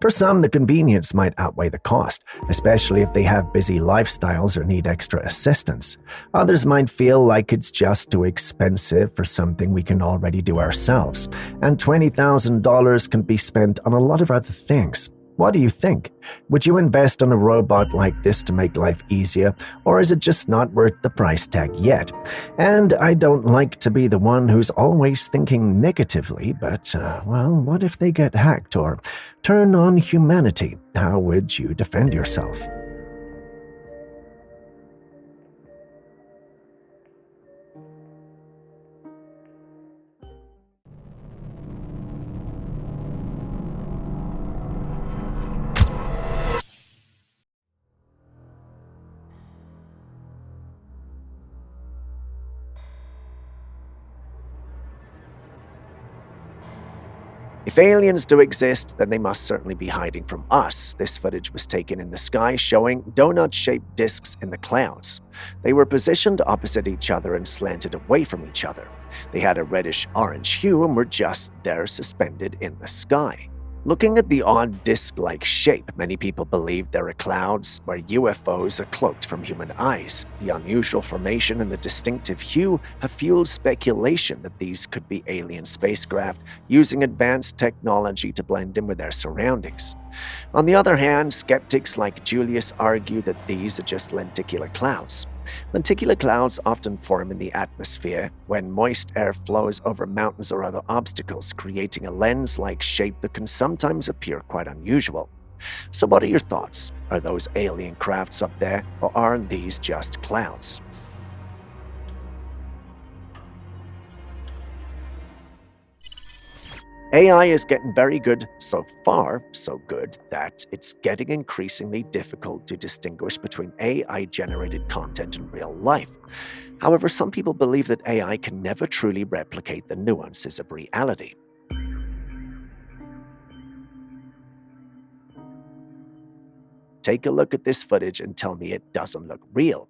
For some, the convenience might outweigh the cost, especially if they have busy lifestyles or need extra assistance. Others might feel like it's just too expensive for something we can already do ourselves, and $20,000 can be spent on a lot of other things. What do you think? Would you invest on a robot like this to make life easier, or is it just not worth the price tag yet? And I don't like to be the one who's always thinking negatively, but, well, what if they get hacked or turn on humanity? How would you defend yourself? If aliens do exist, then they must certainly be hiding from us. This footage was taken in the sky showing donut-shaped discs in the clouds. They were positioned opposite each other and slanted away from each other. They had a reddish-orange hue and were just there suspended in the sky. Looking at the odd disc-like shape, many people believe there are clouds where UFOs are cloaked from human eyes. The unusual formation and the distinctive hue have fueled speculation that these could be alien spacecraft using advanced technology to blend in with their surroundings. On the other hand, skeptics like Julius argue that these are just lenticular clouds. Lenticular clouds often form in the atmosphere when moist air flows over mountains or other obstacles, creating a lens-like shape that can sometimes appear quite unusual. So what are your thoughts? Are those alien crafts up there, or are these just clouds? AI is getting very good, so far so good that it's getting increasingly difficult to distinguish between AI-generated content and real life. However, some people believe that AI can never truly replicate the nuances of reality. Take a look at this footage and tell me it doesn't look real.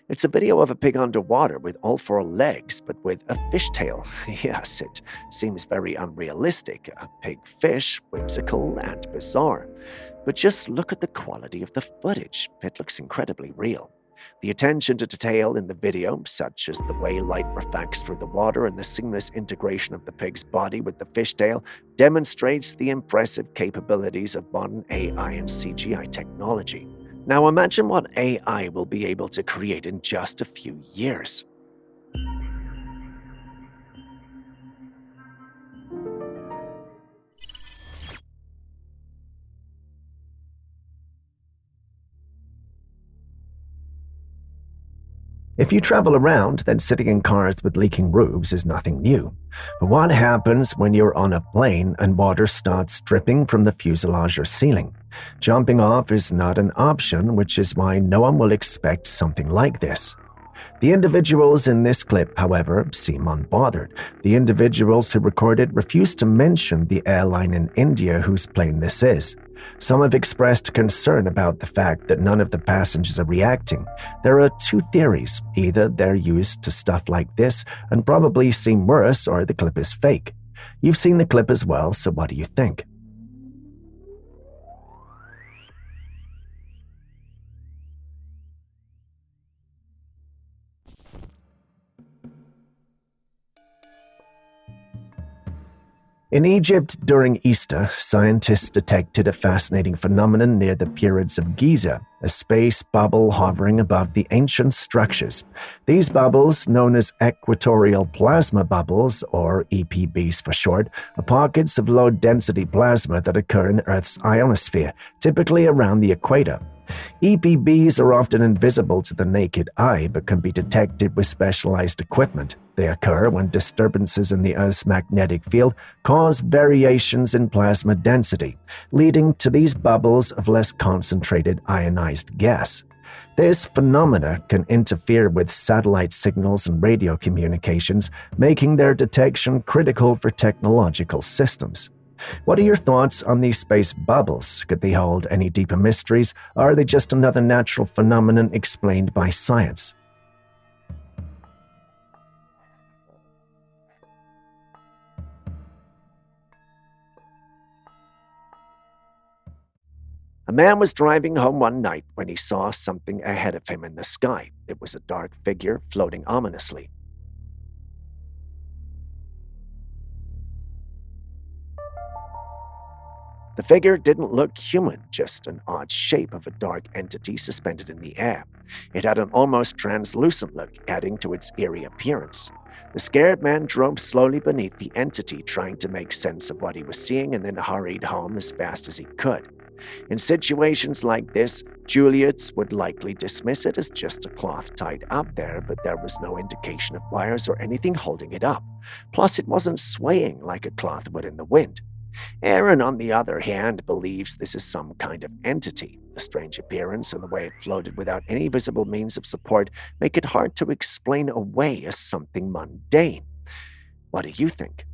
It's a video of a pig underwater with all four legs, but with a fishtail. Yes, it seems very unrealistic. A pig fish, whimsical and bizarre. But just look at the quality of the footage. It looks incredibly real. The attention to detail in the video, such as the way light refracts through the water and the seamless integration of the pig's body with the fishtail, demonstrates the impressive capabilities of modern AI and CGI technology. Now imagine what AI will be able to create in just a few years. If you travel around, then sitting in cars with leaking roofs is nothing new. But what happens when you're on a plane and water starts dripping from the fuselage or ceiling? Jumping off is not an option, which is why no one will expect something like this. The individuals in this clip, however, seem unbothered. The individuals who recorded refuse to mention the airline in India whose plane this is. Some have expressed concern about the fact that none of the passengers are reacting. There are two theories. Either they're used to stuff like this and probably seem worse, or the clip is fake. You've seen the clip as well, so what do you think? In Egypt during Easter, scientists detected a fascinating phenomenon near the pyramids of Giza, a space bubble hovering above the ancient structures. These bubbles, known as equatorial plasma bubbles, or EPBs for short, are pockets of low-density plasma that occur in Earth's ionosphere, typically around the equator. EPBs are often invisible to the naked eye but can be detected with specialized equipment. They occur when disturbances in the Earth's magnetic field cause variations in plasma density, leading to these bubbles of less concentrated ionized gas. This phenomena can interfere with satellite signals and radio communications, making their detection critical for technological systems. What are your thoughts on these space bubbles? Could they hold any deeper mysteries, or are they just another natural phenomenon explained by science? A man was driving home one night when he saw something ahead of him in the sky. It was a dark figure floating ominously. The figure didn't look human, just an odd shape of a dark entity suspended in the air. It had an almost translucent look, adding to its eerie appearance. The scared man drove slowly beneath the entity, trying to make sense of what he was seeing, and then hurried home as fast as he could. In situations like this, Julius would likely dismiss it as just a cloth tied up there, but there was no indication of wires or anything holding it up. Plus, it wasn't swaying like a cloth would in the wind. Aaron, on the other hand, believes this is some kind of entity. The strange appearance and the way it floated without any visible means of support make it hard to explain away as something mundane. What do you think?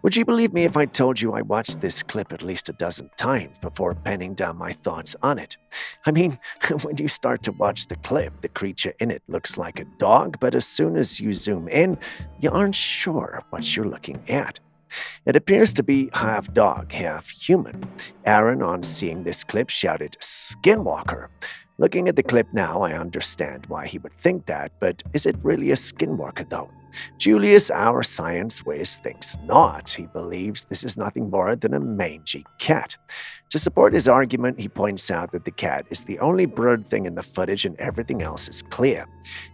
Would you believe me if I told you I watched this clip at least a dozen times before penning down my thoughts on it? I mean, when you start to watch the clip, the creature in it looks like a dog, but as soon as you zoom in, you aren't sure what you're looking at. It appears to be half dog, half human. Aaron, on seeing this clip, shouted, "Skinwalker!" Looking at the clip now, I understand why he would think that, but is it really a skinwalker though? Julius, our science whiz, thinks not. He believes this is nothing more than a mangy cat. To support his argument, he points out that the cat is the only blurred thing in the footage and everything else is clear.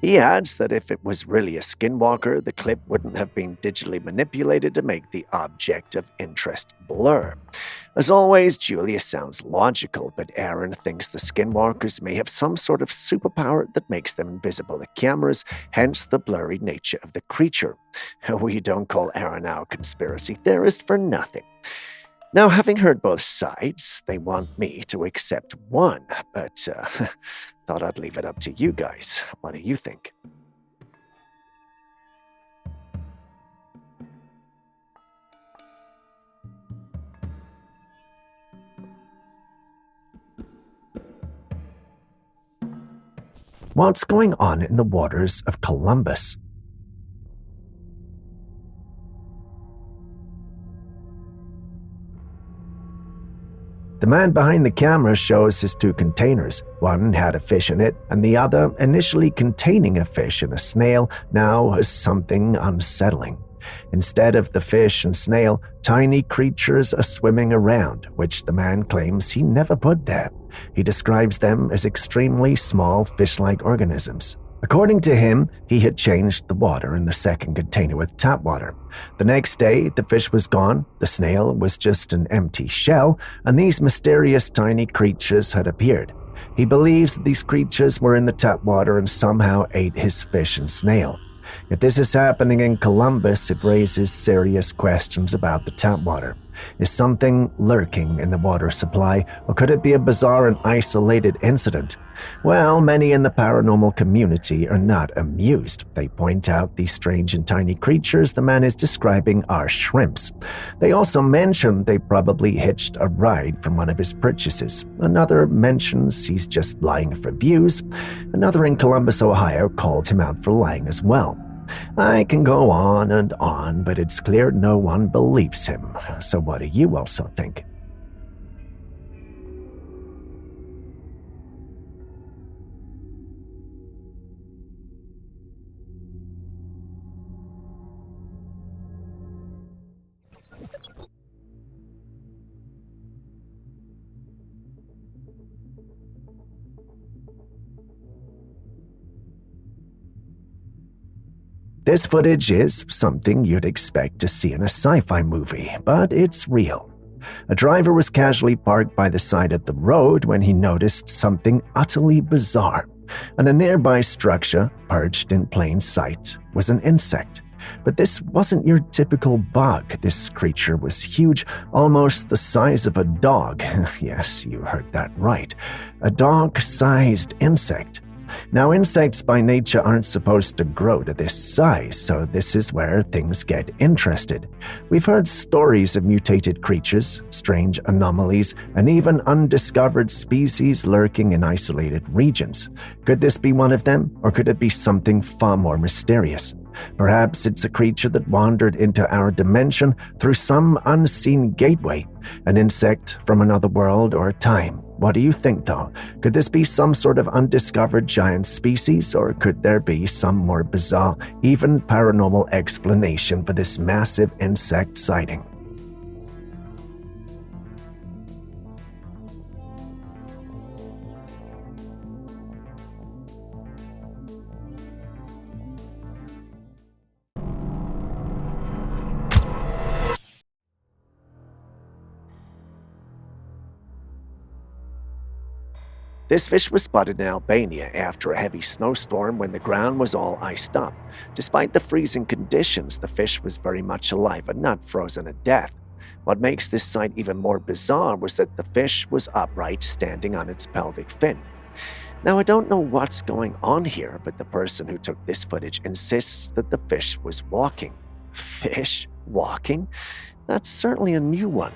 He adds that if it was really a skinwalker, the clip wouldn't have been digitally manipulated to make the object of interest blur. As always, Julius sounds logical, but Aaron thinks the skinwalkers may have some sort of superpower that makes them invisible to cameras, hence the blurry nature of the creature. We don't call Aaron our conspiracy theorist for nothing. Now, having heard both sides, they want me to accept one, but thought I'd leave it up to you guys. What do you think? What's going on in the waters of Columbus? The man behind the camera shows his two containers. One had a fish in it, and the other, initially containing a fish and a snail, now has something unsettling. Instead of the fish and snail, tiny creatures are swimming around, which the man claims he never put there. He describes them as extremely small fish-like organisms. According to him, he had changed the water in the second container with tap water. The next day, the fish was gone, the snail was just an empty shell, and these mysterious tiny creatures had appeared. He believes that these creatures were in the tap water and somehow ate his fish and snail. If this is happening in Columbus, it raises serious questions about the tap water. Is something lurking in the water supply, or could it be a bizarre and isolated incident? Well, many in the paranormal community are not amused. They point out these strange and tiny creatures the man is describing are shrimps. They also mention they probably hitched a ride from one of his purchases. Another mentions he's just lying for views. Another in Columbus, Ohio, called him out for lying as well. I can go on, but it's clear no one believes him. So what do you also think? This footage is something you'd expect to see in a sci-fi movie, but it's real. A driver was casually parked by the side of the road when he noticed something utterly bizarre. On a nearby structure, perched in plain sight, was an insect. But this wasn't your typical bug. This creature was huge, almost the size of a dog. Yes, you heard that right. A dog-sized insect. Now, insects by nature aren't supposed to grow to this size, so this is where things get interested. We've heard stories of mutated creatures, strange anomalies, and even undiscovered species lurking in isolated regions. Could this be one of them, or could it be something far more mysterious? Perhaps it's a creature that wandered into our dimension through some unseen gateway, an insect from another world or time. What do you think, though? Could this be some sort of undiscovered giant species, or could there be some more bizarre, even paranormal explanation for this massive insect sighting? This fish was spotted in Albania after a heavy snowstorm when the ground was all iced up. Despite the freezing conditions, the fish was very much alive and not frozen to death. What makes this sight even more bizarre was that the fish was upright, standing on its pelvic fin. Now, I don't know what's going on here, but the person who took this footage insists that the fish was walking. Fish walking? That's certainly a new one.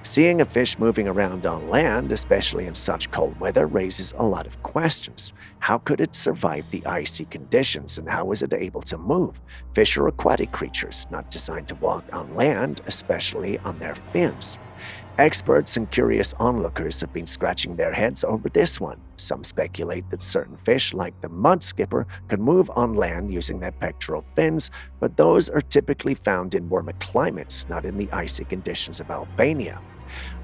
Seeing a fish moving around on land, especially in such cold weather, raises a lot of questions. How could it survive the icy conditions, and how was it able to move? Fish are aquatic creatures, not designed to walk on land, especially on their fins. Experts and curious onlookers have been scratching their heads over this one. Some speculate that certain fish, like the mud skipper, can move on land using their pectoral fins, but those are typically found in warmer climates, not in the icy conditions of Albania.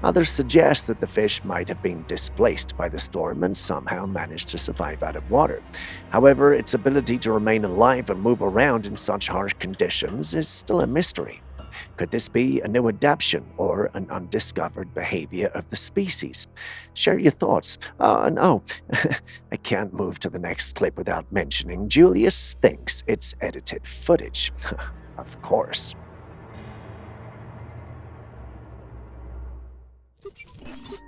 Others suggest that the fish might have been displaced by the storm and somehow managed to survive out of water. However, its ability to remain alive and move around in such harsh conditions is still a mystery. Could this be a new adaptation or an undiscovered behavior of the species? Share your thoughts. And I can't move to the next clip without mentioning Julius thinks it's edited footage. Of course.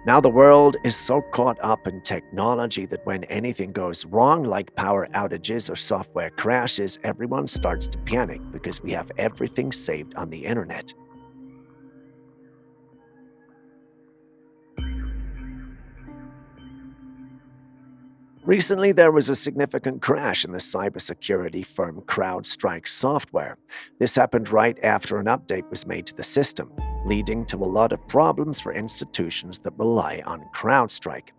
Now the world is so caught up in technology that when anything goes wrong, like power outages or software crashes, everyone starts to panic because we have everything saved on the internet. Recently, there was a significant crash in the cybersecurity firm CrowdStrike's software. This happened right after an update was made to the system, leading to a lot of problems for institutions that rely on CrowdStrike.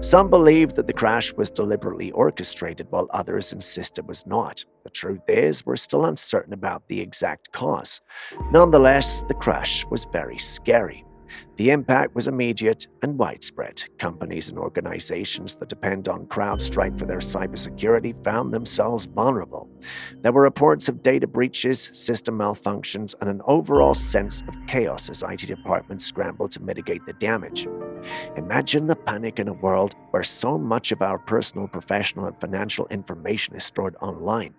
Some believe that the crash was deliberately orchestrated, while others insist it was not. The truth is, we're still uncertain about the exact cause. Nonetheless, the crash was very scary. The impact was immediate and widespread. Companies and organizations that depend on CrowdStrike for their cybersecurity found themselves vulnerable. There were reports of data breaches, system malfunctions, and an overall sense of chaos as IT departments scrambled to mitigate the damage. Imagine the panic in a world where so much of our personal, professional, and financial information is stored online.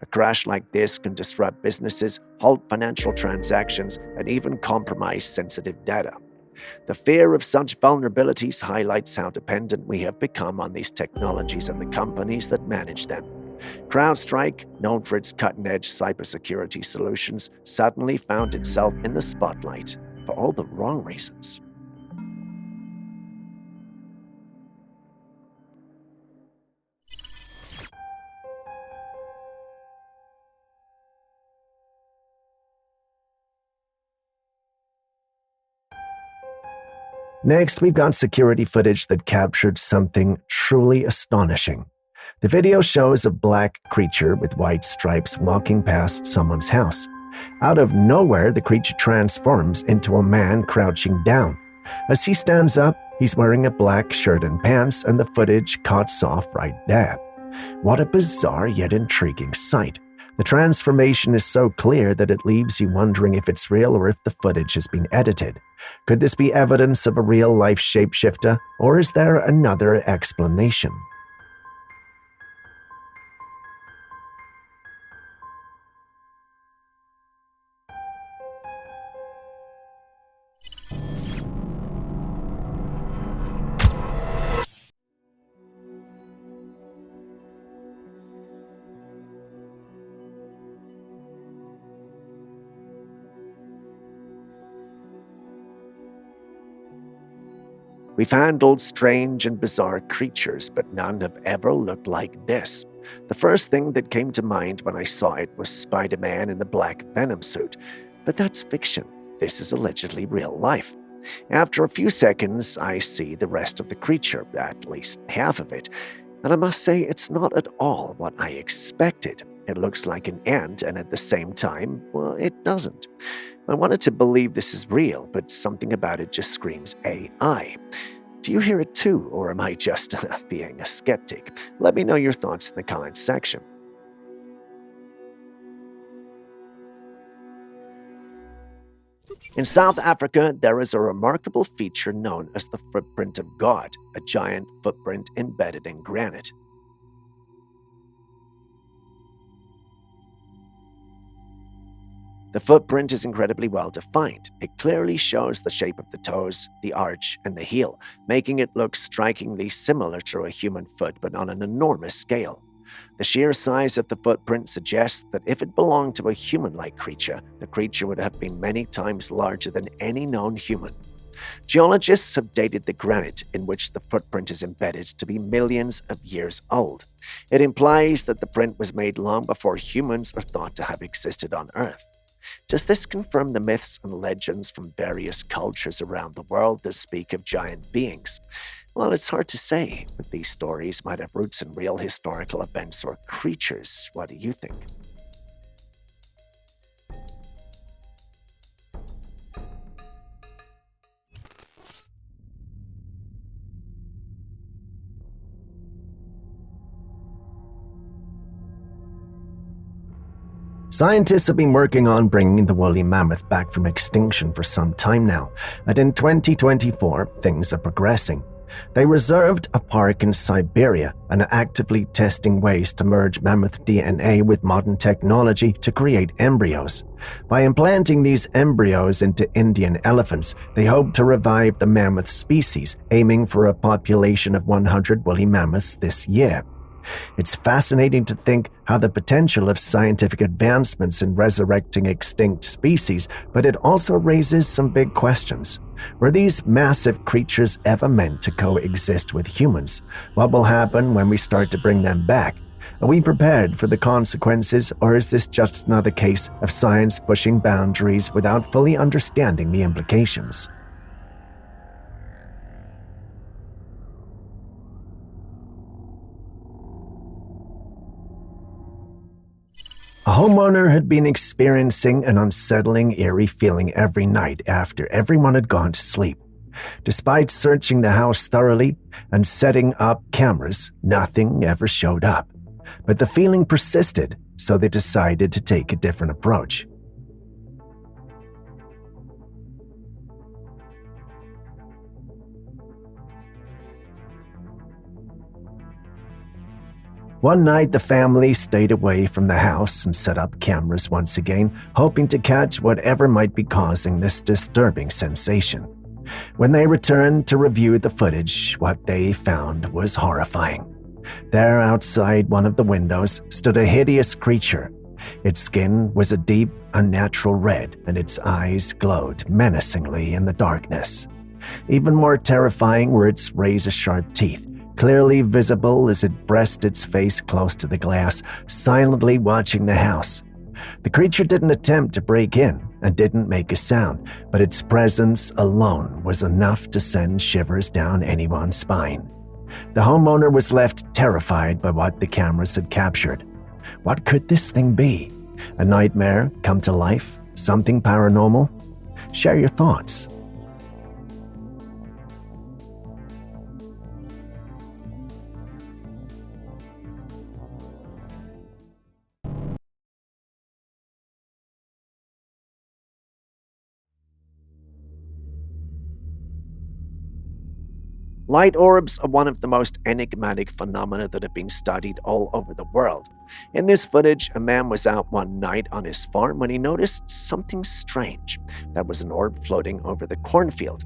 A crash like this can disrupt businesses, halt financial transactions, and even compromise sensitive data. The fear of such vulnerabilities highlights how dependent we have become on these technologies and the companies that manage them. CrowdStrike, known for its cutting-edge cybersecurity solutions, suddenly found itself in the spotlight for all the wrong reasons. Next, we've got security footage that captured something truly astonishing. The video shows a black creature with white stripes walking past someone's house. Out of nowhere, the creature transforms into a man crouching down. As he stands up, he's wearing a black shirt and pants, and the footage cuts off right there. What a bizarre yet intriguing sight. The transformation is so clear that it leaves you wondering if it's real or if the footage has been edited. Could this be evidence of a real-life shapeshifter, or is there another explanation? We've handled strange and bizarre creatures, but none have ever looked like this. The first thing that came to mind when I saw it was Spider-Man in the black Venom suit. But that's fiction. This is allegedly real life. After a few seconds, I see the rest of the creature, at least half of it, and I must say it's not at all what I expected. It looks like an ant, and at the same time, well, it doesn't. I wanted to believe this is real, but something about it just screams AI. Do you hear it too, or am I just being a skeptic? Let me know your thoughts in the comments section. In South Africa, there is a remarkable feature known as the footprint of God, a giant footprint embedded in granite. The footprint is incredibly well defined. It clearly shows the shape of the toes, the arch, and the heel, making it look strikingly similar to a human foot but on an enormous scale. The sheer size of the footprint suggests that if it belonged to a human-like creature, the creature would have been many times larger than any known human. Geologists have dated the granite in which the footprint is embedded to be millions of years old. It implies that the print was made long before humans are thought to have existed on Earth. Does this confirm the myths and legends from various cultures around the world that speak of giant beings? Well, it's hard to say, but these stories might have roots in real historical events or creatures. What do you think? Scientists have been working on bringing the woolly mammoth back from extinction for some time now, and in 2024, things are progressing. They reserved a park in Siberia and are actively testing ways to merge mammoth DNA with modern technology to create embryos. By implanting these embryos into Indian elephants, they hope to revive the mammoth species, aiming for a population of 100 woolly mammoths this year. It's fascinating to think how the potential of scientific advancements in resurrecting extinct species, but it also raises some big questions. Were these massive creatures ever meant to coexist with humans? What will happen when we start to bring them back? Are we prepared for the consequences, or is this just another case of science pushing boundaries without fully understanding the implications? A homeowner had been experiencing an unsettling, eerie feeling every night after everyone had gone to sleep. Despite searching the house thoroughly and setting up cameras, nothing ever showed up. But the feeling persisted, so they decided to take a different approach. One night, the family stayed away from the house and set up cameras once again, hoping to catch whatever might be causing this disturbing sensation. When they returned to review the footage, what they found was horrifying. There, outside one of the windows, stood a hideous creature. Its skin was a deep, unnatural red, and its eyes glowed menacingly in the darkness. Even more terrifying were its razor-sharp teeth, clearly visible as it pressed its face close to the glass, silently watching the house. The creature didn't attempt to break in and didn't make a sound, but its presence alone was enough to send shivers down anyone's spine. The homeowner was left terrified by what the cameras had captured. What could this thing be? A nightmare come to life? Something paranormal? Share your thoughts. Light orbs are one of the most enigmatic phenomena that have been studied all over the world. In this footage, a man was out one night on his farm when he noticed something strange. There was an orb floating over the cornfield.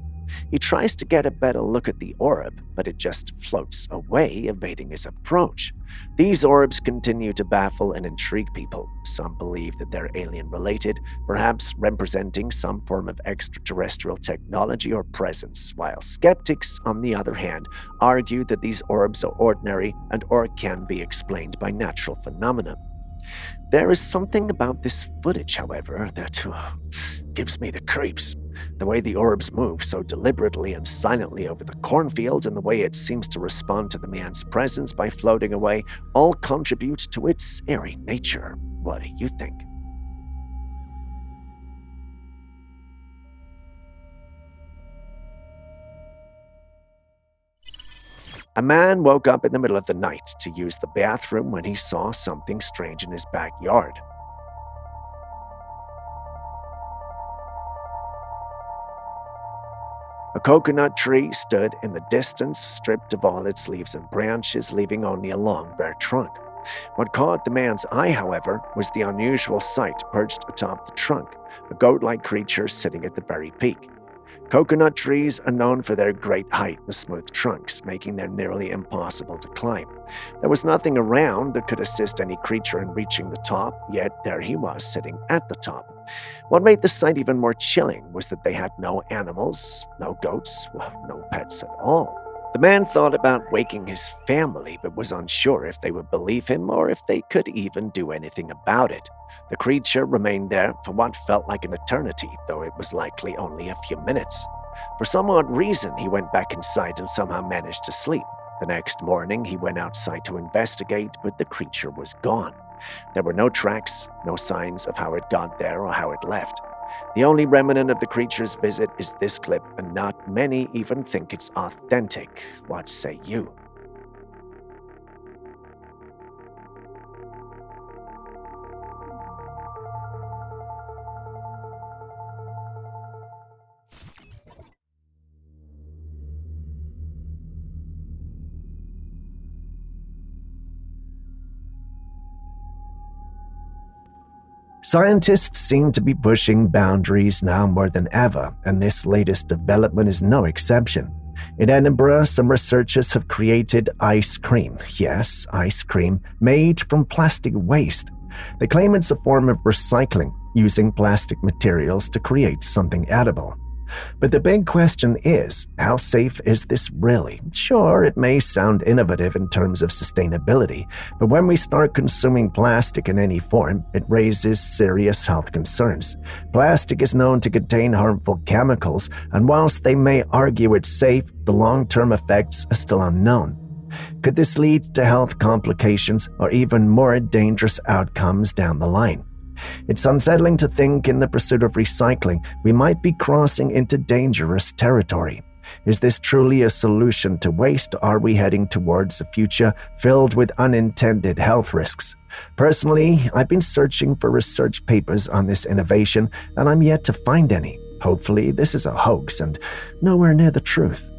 He tries to get a better look at the orb, but it just floats away, evading his approach. These orbs continue to baffle and intrigue people. Some believe that they're alien-related, perhaps representing some form of extraterrestrial technology or presence, while skeptics, on the other hand, argue that these orbs are ordinary and/or can be explained by natural phenomena. There is something about this footage, however, that gives me the creeps. The way the orbs move so deliberately and silently over the cornfield, and the way it seems to respond to the man's presence by floating away, all contribute to its eerie nature. What do you think? A man woke up in the middle of the night to use the bathroom when he saw something strange in his backyard. A coconut tree stood in the distance, stripped of all its leaves and branches, leaving only a long, bare trunk. What caught the man's eye, however, was the unusual sight perched atop the trunk, a goat-like creature sitting at the very peak. Coconut trees are known for their great height and smooth trunks, making them nearly impossible to climb. There was nothing around that could assist any creature in reaching the top, yet there he was sitting at the top. What made the sight even more chilling was that they had no animals, no goats, no pets at all. The man thought about waking his family, but was unsure if they would believe him or if they could even do anything about it. The creature remained there for what felt like an eternity, though it was likely only a few minutes. For some odd reason, he went back inside and somehow managed to sleep. The next morning, he went outside to investigate, but the creature was gone. There were no tracks, no signs of how it got there or how it left. The only remnant of the creature's visit is this clip, and not many even think it's authentic. What say you? Scientists seem to be pushing boundaries now more than ever, and this latest development is no exception. In Edinburgh, some researchers have created ice cream. Yes, ice cream made from plastic waste. They claim it's a form of recycling, using plastic materials to create something edible. But the big question is, how safe is this really? Sure, it may sound innovative in terms of sustainability, but when we start consuming plastic in any form, it raises serious health concerns. Plastic is known to contain harmful chemicals, and whilst they may argue it's safe, the long-term effects are still unknown. Could this lead to health complications or even more dangerous outcomes down the line? It's unsettling to think in the pursuit of recycling, we might be crossing into dangerous territory. Is this truly a solution to waste, or are we heading towards a future filled with unintended health risks? Personally, I've been searching for research papers on this innovation, and I'm yet to find any. Hopefully, this is a hoax and nowhere near the truth.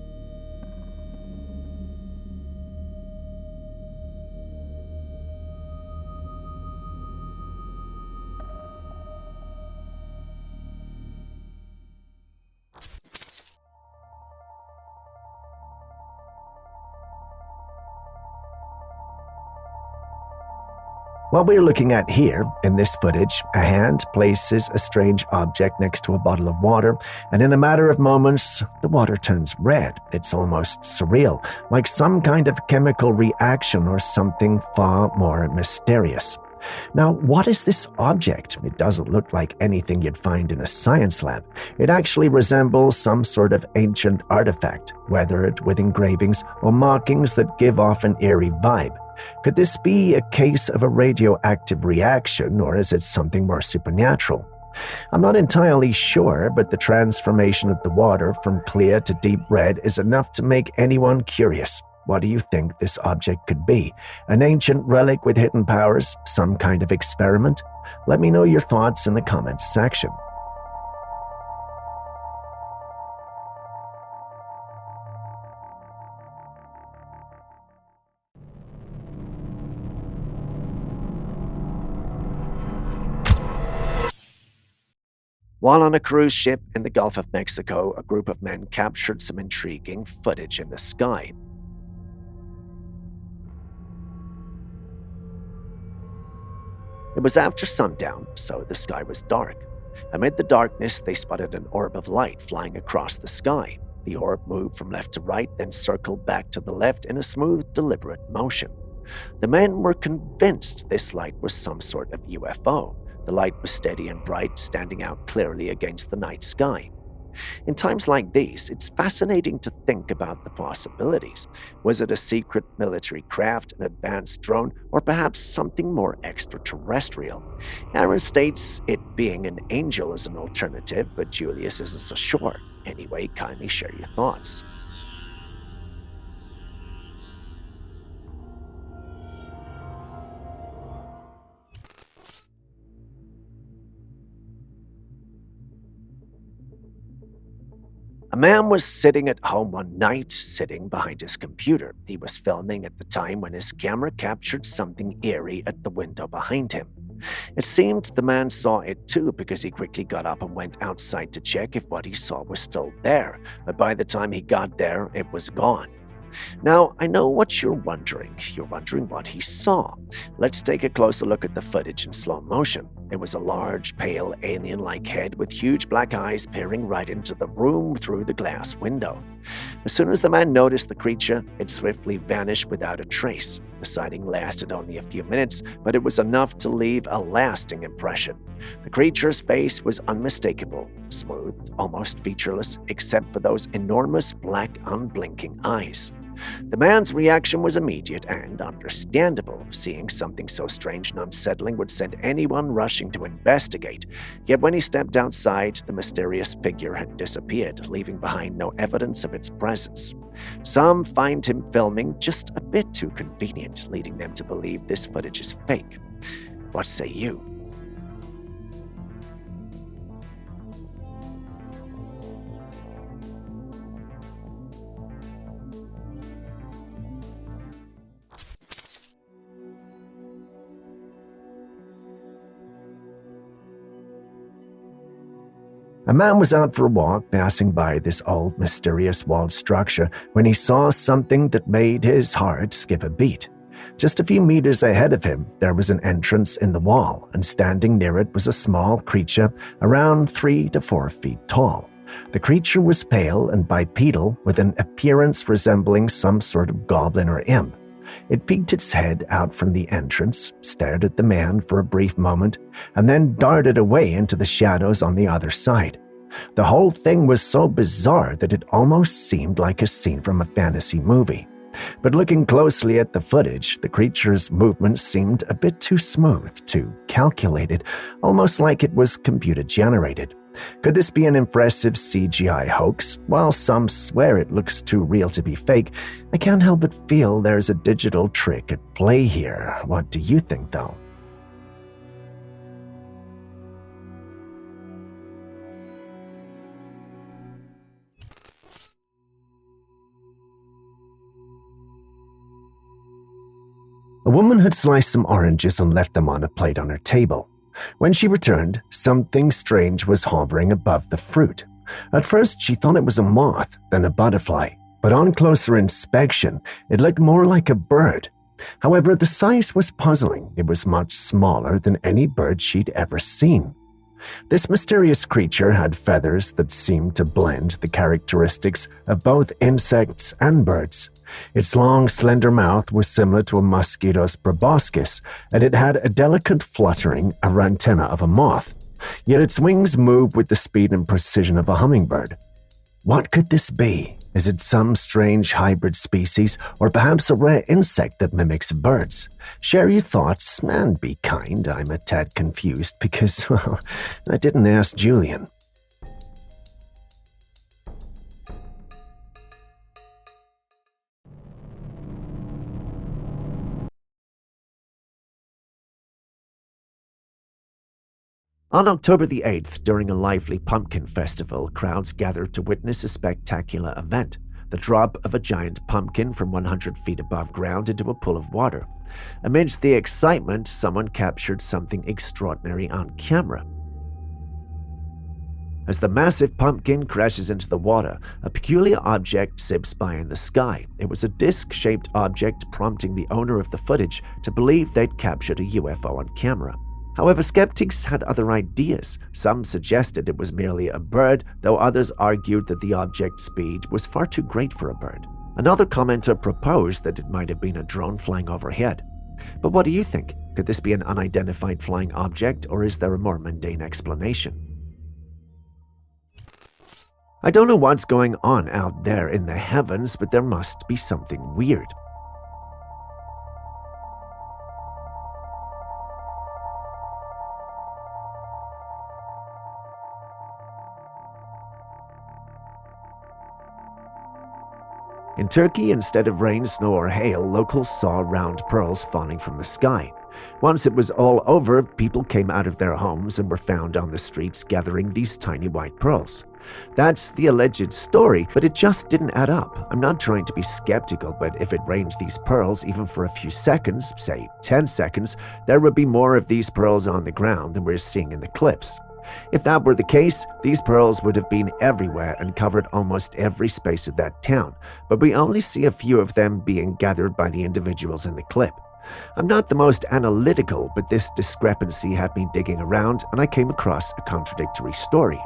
What we're looking at here, in this footage, a hand places a strange object next to a bottle of water, and in a matter of moments, the water turns red. It's almost surreal, like some kind of chemical reaction or something far more mysterious. Now, what is this object? It doesn't look like anything you'd find in a science lab. It actually resembles some sort of ancient artifact, weathered with engravings or markings that give off an eerie vibe. Could this be a case of a radioactive reaction, or is it something more supernatural? I'm not entirely sure, but the transformation of the water from clear to deep red is enough to make anyone curious. What do you think this object could be? An ancient relic with hidden powers? Some kind of experiment? Let me know your thoughts in the comments section. While on a cruise ship in the Gulf of Mexico, a group of men captured some intriguing footage in the sky. It was after sundown, so the sky was dark. Amid the darkness, they spotted an orb of light flying across the sky. The orb moved from left to right, then circled back to the left in a smooth, deliberate motion. The men were convinced this light was some sort of UFO. The light was steady and bright, standing out clearly against the night sky. In times like these, it's fascinating to think about the possibilities. Was it a secret military craft, an advanced drone, or perhaps something more extraterrestrial? Aaron states it being an angel is an alternative, but Julius isn't so sure. Anyway, kindly share your thoughts. A man was sitting at home one night, sitting behind his computer. He was filming at the time when his camera captured something eerie at the window behind him. It seemed the man saw it too because he quickly got up and went outside to check if what he saw was still there, but by the time he got there, it was gone. Now, I know what you're wondering. You're wondering what he saw. Let's take a closer look at the footage in slow motion. It was a large, pale, alien-like head with huge black eyes peering right into the room through the glass window. As soon as the man noticed the creature, it swiftly vanished without a trace. The sighting lasted only a few minutes, but it was enough to leave a lasting impression. The creature's face was unmistakable, smooth, almost featureless, except for those enormous black, unblinking eyes. The man's reaction was immediate and understandable. Seeing something so strange and unsettling would send anyone rushing to investigate. Yet when he stepped outside, the mysterious figure had disappeared, leaving behind no evidence of its presence. Some find him filming just a bit too convenient, leading them to believe this footage is fake. What say you? A man was out for a walk, passing by this old, mysterious walled structure when he saw something that made his heart skip a beat. Just a few meters ahead of him, there was an entrance in the wall, and standing near it was a small creature around 3 to 4 feet tall. The creature was pale and bipedal, with an appearance resembling some sort of goblin or imp. It peeked its head out from the entrance, stared at the man for a brief moment, and then darted away into the shadows on the other side. The whole thing was so bizarre that it almost seemed like a scene from a fantasy movie. But looking closely at the footage, the creature's movements seemed a bit too smooth, too calculated, almost like it was computer-generated. Could this be an impressive CGI hoax? While some swear it looks too real to be fake, I can't help but feel there's a digital trick at play here. What do you think, though? A woman had sliced some oranges and left them on a plate on her table. When she returned, something strange was hovering above the fruit. At first, she thought it was a moth, then a butterfly, but on closer inspection, it looked more like a bird. However, the size was puzzling. It was much smaller than any bird she'd ever seen. This mysterious creature had feathers that seemed to blend the characteristics of both insects and birds. Its long, slender mouth was similar to a mosquito's proboscis, and it had a delicate fluttering antenna of a moth. Yet its wings moved with the speed and precision of a hummingbird. What could this be? Is it some strange hybrid species, or perhaps a rare insect that mimics birds? Share your thoughts and be kind. I'm a tad confused because, well, I didn't ask Julian. On October the 8th, during a lively pumpkin festival, crowds gathered to witness a spectacular event, the drop of a giant pumpkin from 100 feet above ground into a pool of water. Amidst the excitement, someone captured something extraordinary on camera. As the massive pumpkin crashes into the water, a peculiar object zips by in the sky. It was a disc-shaped object, prompting the owner of the footage to believe they'd captured a UFO on camera. However, skeptics had other ideas. Some suggested it was merely a bird, though others argued that the object's speed was far too great for a bird. Another commenter proposed that it might have been a drone flying overhead. But what do you think? Could this be an unidentified flying object, or is there a more mundane explanation? I don't know what's going on out there in the heavens, but there must be something weird. In Turkey, instead of rain, snow, or hail, locals saw round pearls falling from the sky. Once it was all over, people came out of their homes and were found on the streets gathering these tiny white pearls. That's the alleged story, but it just didn't add up. I'm not trying to be skeptical, but if it rained these pearls even for a few seconds, say 10 seconds, there would be more of these pearls on the ground than we're seeing in the clips. If that were the case, these pearls would have been everywhere and covered almost every space of that town, but we only see a few of them being gathered by the individuals in the clip. I'm not the most analytical, but this discrepancy had me digging around and I came across a contradictory story.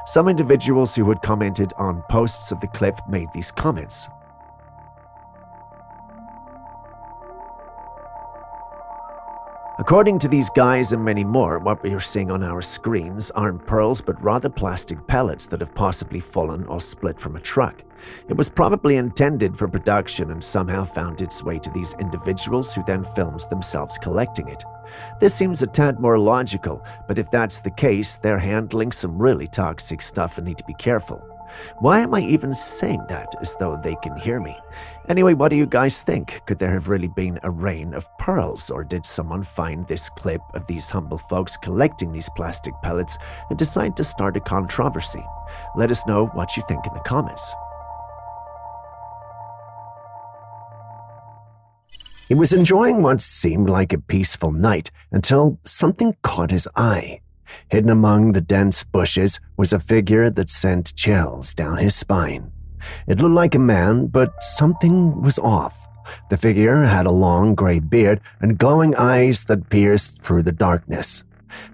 Some individuals who had commented on posts of the clip made these comments. According to these guys and many more, what we are seeing on our screens aren't pearls but rather plastic pellets that have possibly fallen or split from a truck. It was probably intended for production and somehow found its way to these individuals who then filmed themselves collecting it. This seems a tad more logical, but if that's the case, they're handling some really toxic stuff and need to be careful. Why am I even saying that as though they can hear me? Anyway, what do you guys think? Could there have really been a rain of pearls, or did someone find this clip of these humble folks collecting these plastic pellets and decide to start a controversy? Let us know what you think in the comments. He was enjoying what seemed like a peaceful night until something caught his eye. Hidden among the dense bushes was a figure that sent chills down his spine. It looked like a man, but something was off. The figure had a long gray beard and glowing eyes that pierced through the darkness.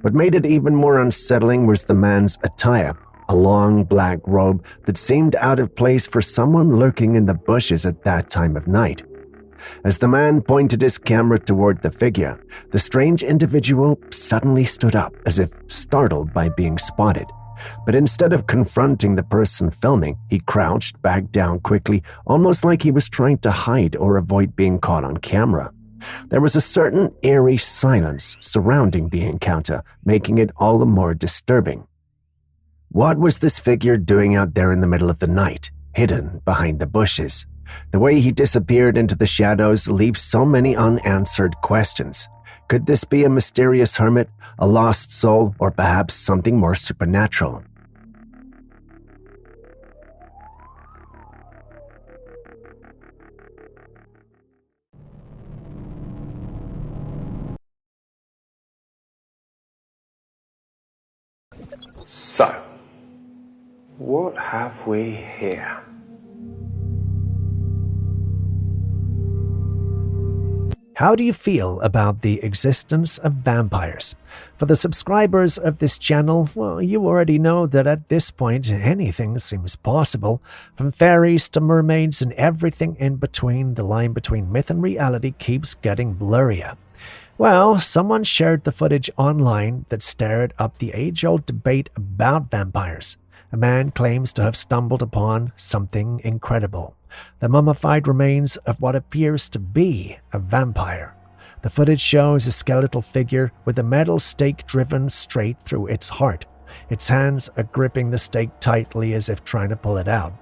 What made it even more unsettling was the man's attire, a long black robe that seemed out of place for someone lurking in the bushes at that time of night. As the man pointed his camera toward the figure, the strange individual suddenly stood up as if startled by being spotted. But instead of confronting the person filming, he crouched back down quickly, almost like he was trying to hide or avoid being caught on camera. There was a certain eerie silence surrounding the encounter, making it all the more disturbing. What was this figure doing out there in the middle of the night, hidden behind the bushes? The way he disappeared into the shadows leaves so many unanswered questions. Could this be a mysterious hermit, a lost soul, or perhaps something more supernatural? So, what have we here? How do you feel about the existence of vampires? For the subscribers of this channel, well, you already know that at this point anything seems possible. From fairies to mermaids and everything in between, the line between myth and reality keeps getting blurrier. Well, someone shared the footage online that stirred up the age-old debate about vampires. A man claims to have stumbled upon something incredible: the mummified remains of what appears to be a vampire. The footage shows a skeletal figure with a metal stake driven straight through its heart. Its hands are gripping the stake tightly as if trying to pull it out.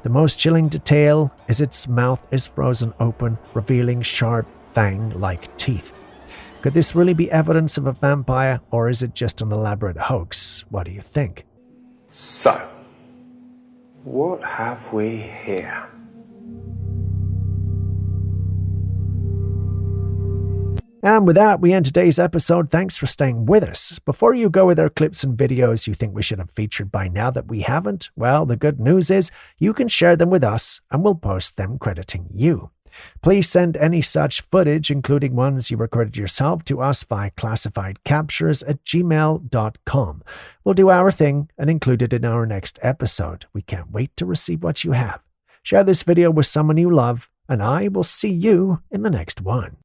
The most chilling detail is its mouth is frozen open, revealing sharp, fang-like teeth. Could this really be evidence of a vampire, or is it just an elaborate hoax? What do you think? So, what have we here? And with that, we end today's episode. Thanks for staying with us. Before you go with our clips and videos you think we should have featured by now that we haven't, well, the good news is you can share them with us and we'll post them crediting you. Please send any such footage, including ones you recorded yourself, to us via classifiedcaptures@gmail.com. We'll do our thing and include it in our next episode. We can't wait to receive what you have. Share this video with someone you love, and I will see you in the next one.